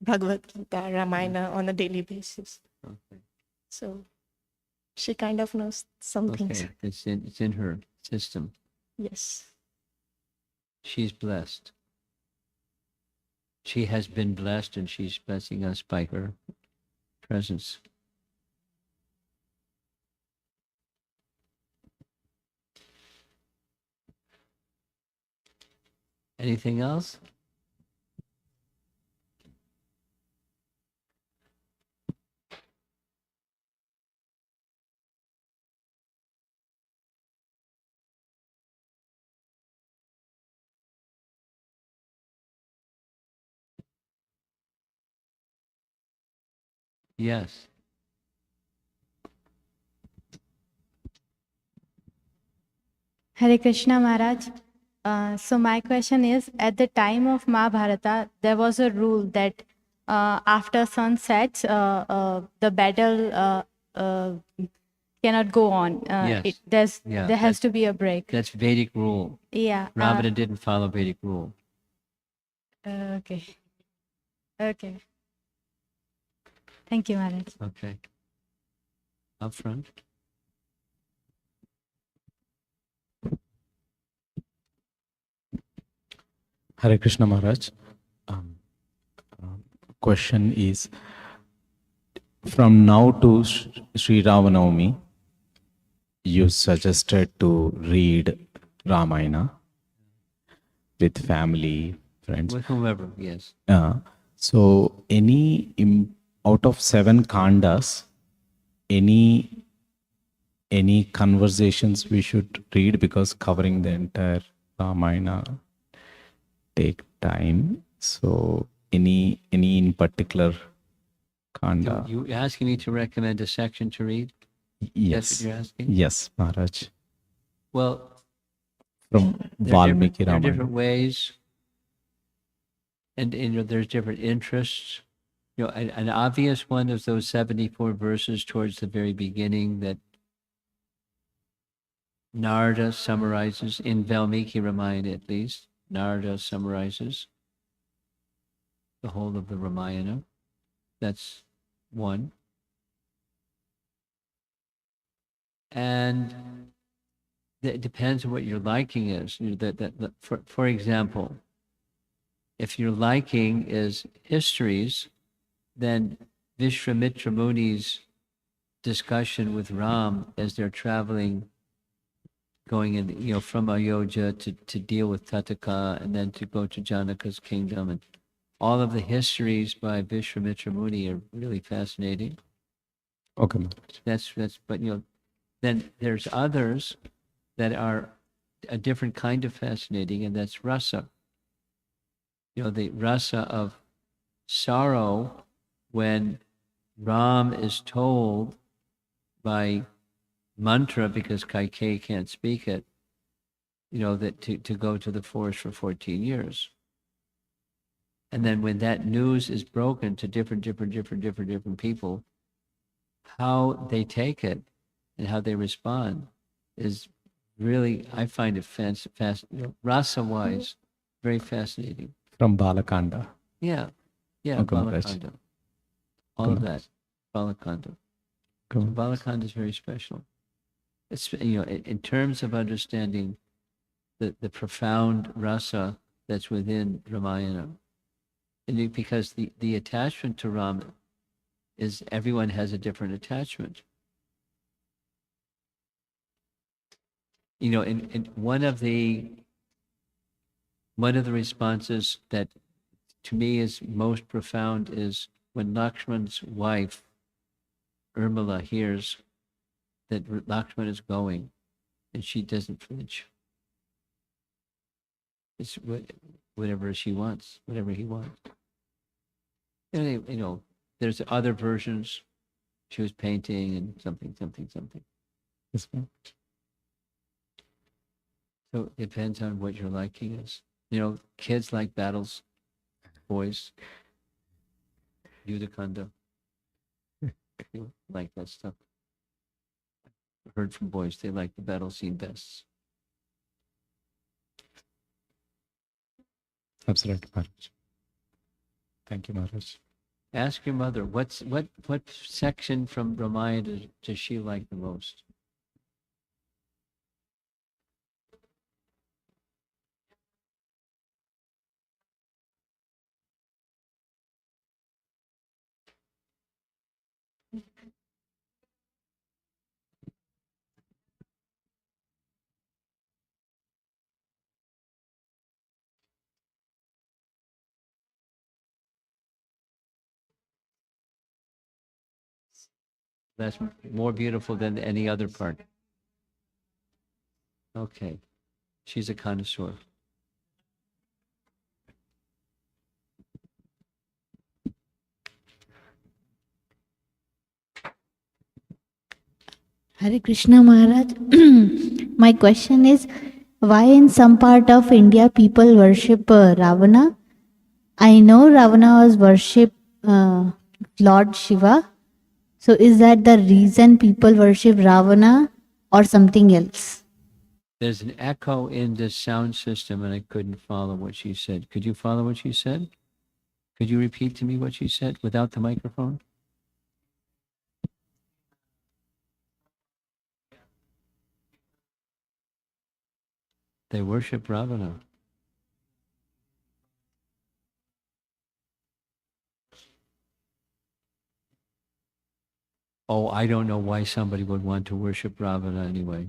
E: Bhagavad Gita, Ramayana on a daily basis.
C: Okay.
E: So she kind of knows some things.
C: Okay. It's in her system.
E: Yes.
C: She's blessed. She has been blessed and she's blessing us by her presence. Anything else? Yes.
F: Hare Krishna Maharaj. So my question is, at the time of Mahabharata, there was a rule that after sunset, the battle cannot go on.
C: Yes. Yeah,
F: There has to be a break.
C: That's Vedic rule.
F: Yeah.
C: Ravana didn't follow Vedic rule.
F: Okay. Okay. Thank you, Maharaj.
C: Okay. Up front.
G: Hare Krishna Maharaj. Question is, from now to Sri Ramanavami, you suggested to read Ramayana with family, friends.
C: With whomever, yes.
G: So out of 7 kandas, any conversations we should read, because covering the entire Ramayana take time. So any in particular kanda?
C: You asking me to recommend a section to read?
G: Yes.
C: That's what you're asking?
G: Yes, Maharaj.
C: Well,
G: From Valmiki
C: there are
G: Ramayana.
C: different ways, and there's different interests. An obvious one of those 74 verses towards the very beginning that Narada summarizes, in Valmiki Ramayana at least, Narada summarizes the whole of the Ramayana. That's one. And it depends on what your liking is. For example, if your liking is histories, then Vishwamitra Muni's discussion with Ram as they're traveling, going in, from Ayodhya to deal with Tataka and then to go to Janaka's kingdom, and all of the histories by Vishwamitra Muni are really fascinating.
G: Okay, Maharaj.
C: But then there's others that are a different kind of fascinating, and that's rasa. The rasa of sorrow when Ram is told by mantra, because Kaikeyi can't speak it, that to go to the forest for 14 years. And then when that news is broken to different people, how they take it and how they respond is really, I find it rasa-wise, very fascinating.
G: From Balakanda.
C: Yeah,
G: Okay, Maharaj.
C: Balakanda. All of that, Balakanda. So Balakanda is very special. It's, in terms of understanding the profound rasa that's within Ramayana. And because the attachment to Ram is, everyone has a different attachment. And one of the responses that to me is most profound is when Lakshman's wife, Urmila, hears that Lakshman is going, and she doesn't flinch. It's whatever she wants, whatever he wants. And there's other versions. She was painting and something.
G: Yes, ma'am.
C: So it depends on what your liking is. Kids like battles, boys, Yudhakanda, like that stuff. I heard from boys, they like the battle scene best.
G: Absolutely, Maharaj. Thank you, Maharaj.
C: Ask your mother, what section from Ramayana does she like the most? That's more beautiful than any other part. Okay. She's a connoisseur.
H: Hare Krishna Maharaj. My question is, why in some part of India people worship Ravana? I know Ravana was worship Lord Shiva. So is that the reason people worship Ravana or something else?
C: There's an echo in this sound system, and I couldn't follow what she said. Could you follow what she said? Could you repeat to me what she said without the microphone? They worship Ravana. Oh, I don't know why somebody would want to worship Ravana anyway.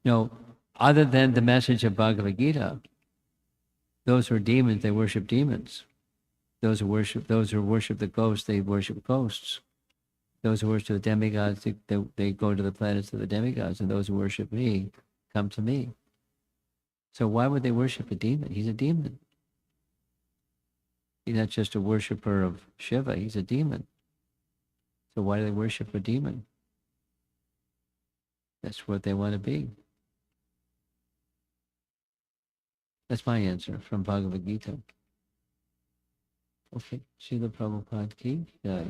C: No, other than the message of Bhagavad Gita, those who are demons, they worship demons. Those who worship the ghosts, they worship ghosts. Those who worship the demigods, they go to the planets of the demigods, and those who worship me come to me. So why would they worship a demon? He's a demon. He's not just a worshiper of Shiva, he's a demon. So why do they worship a demon? That's what they want to be. That's my answer from Bhagavad Gita. Okay, Srila Prabhupada ki jai.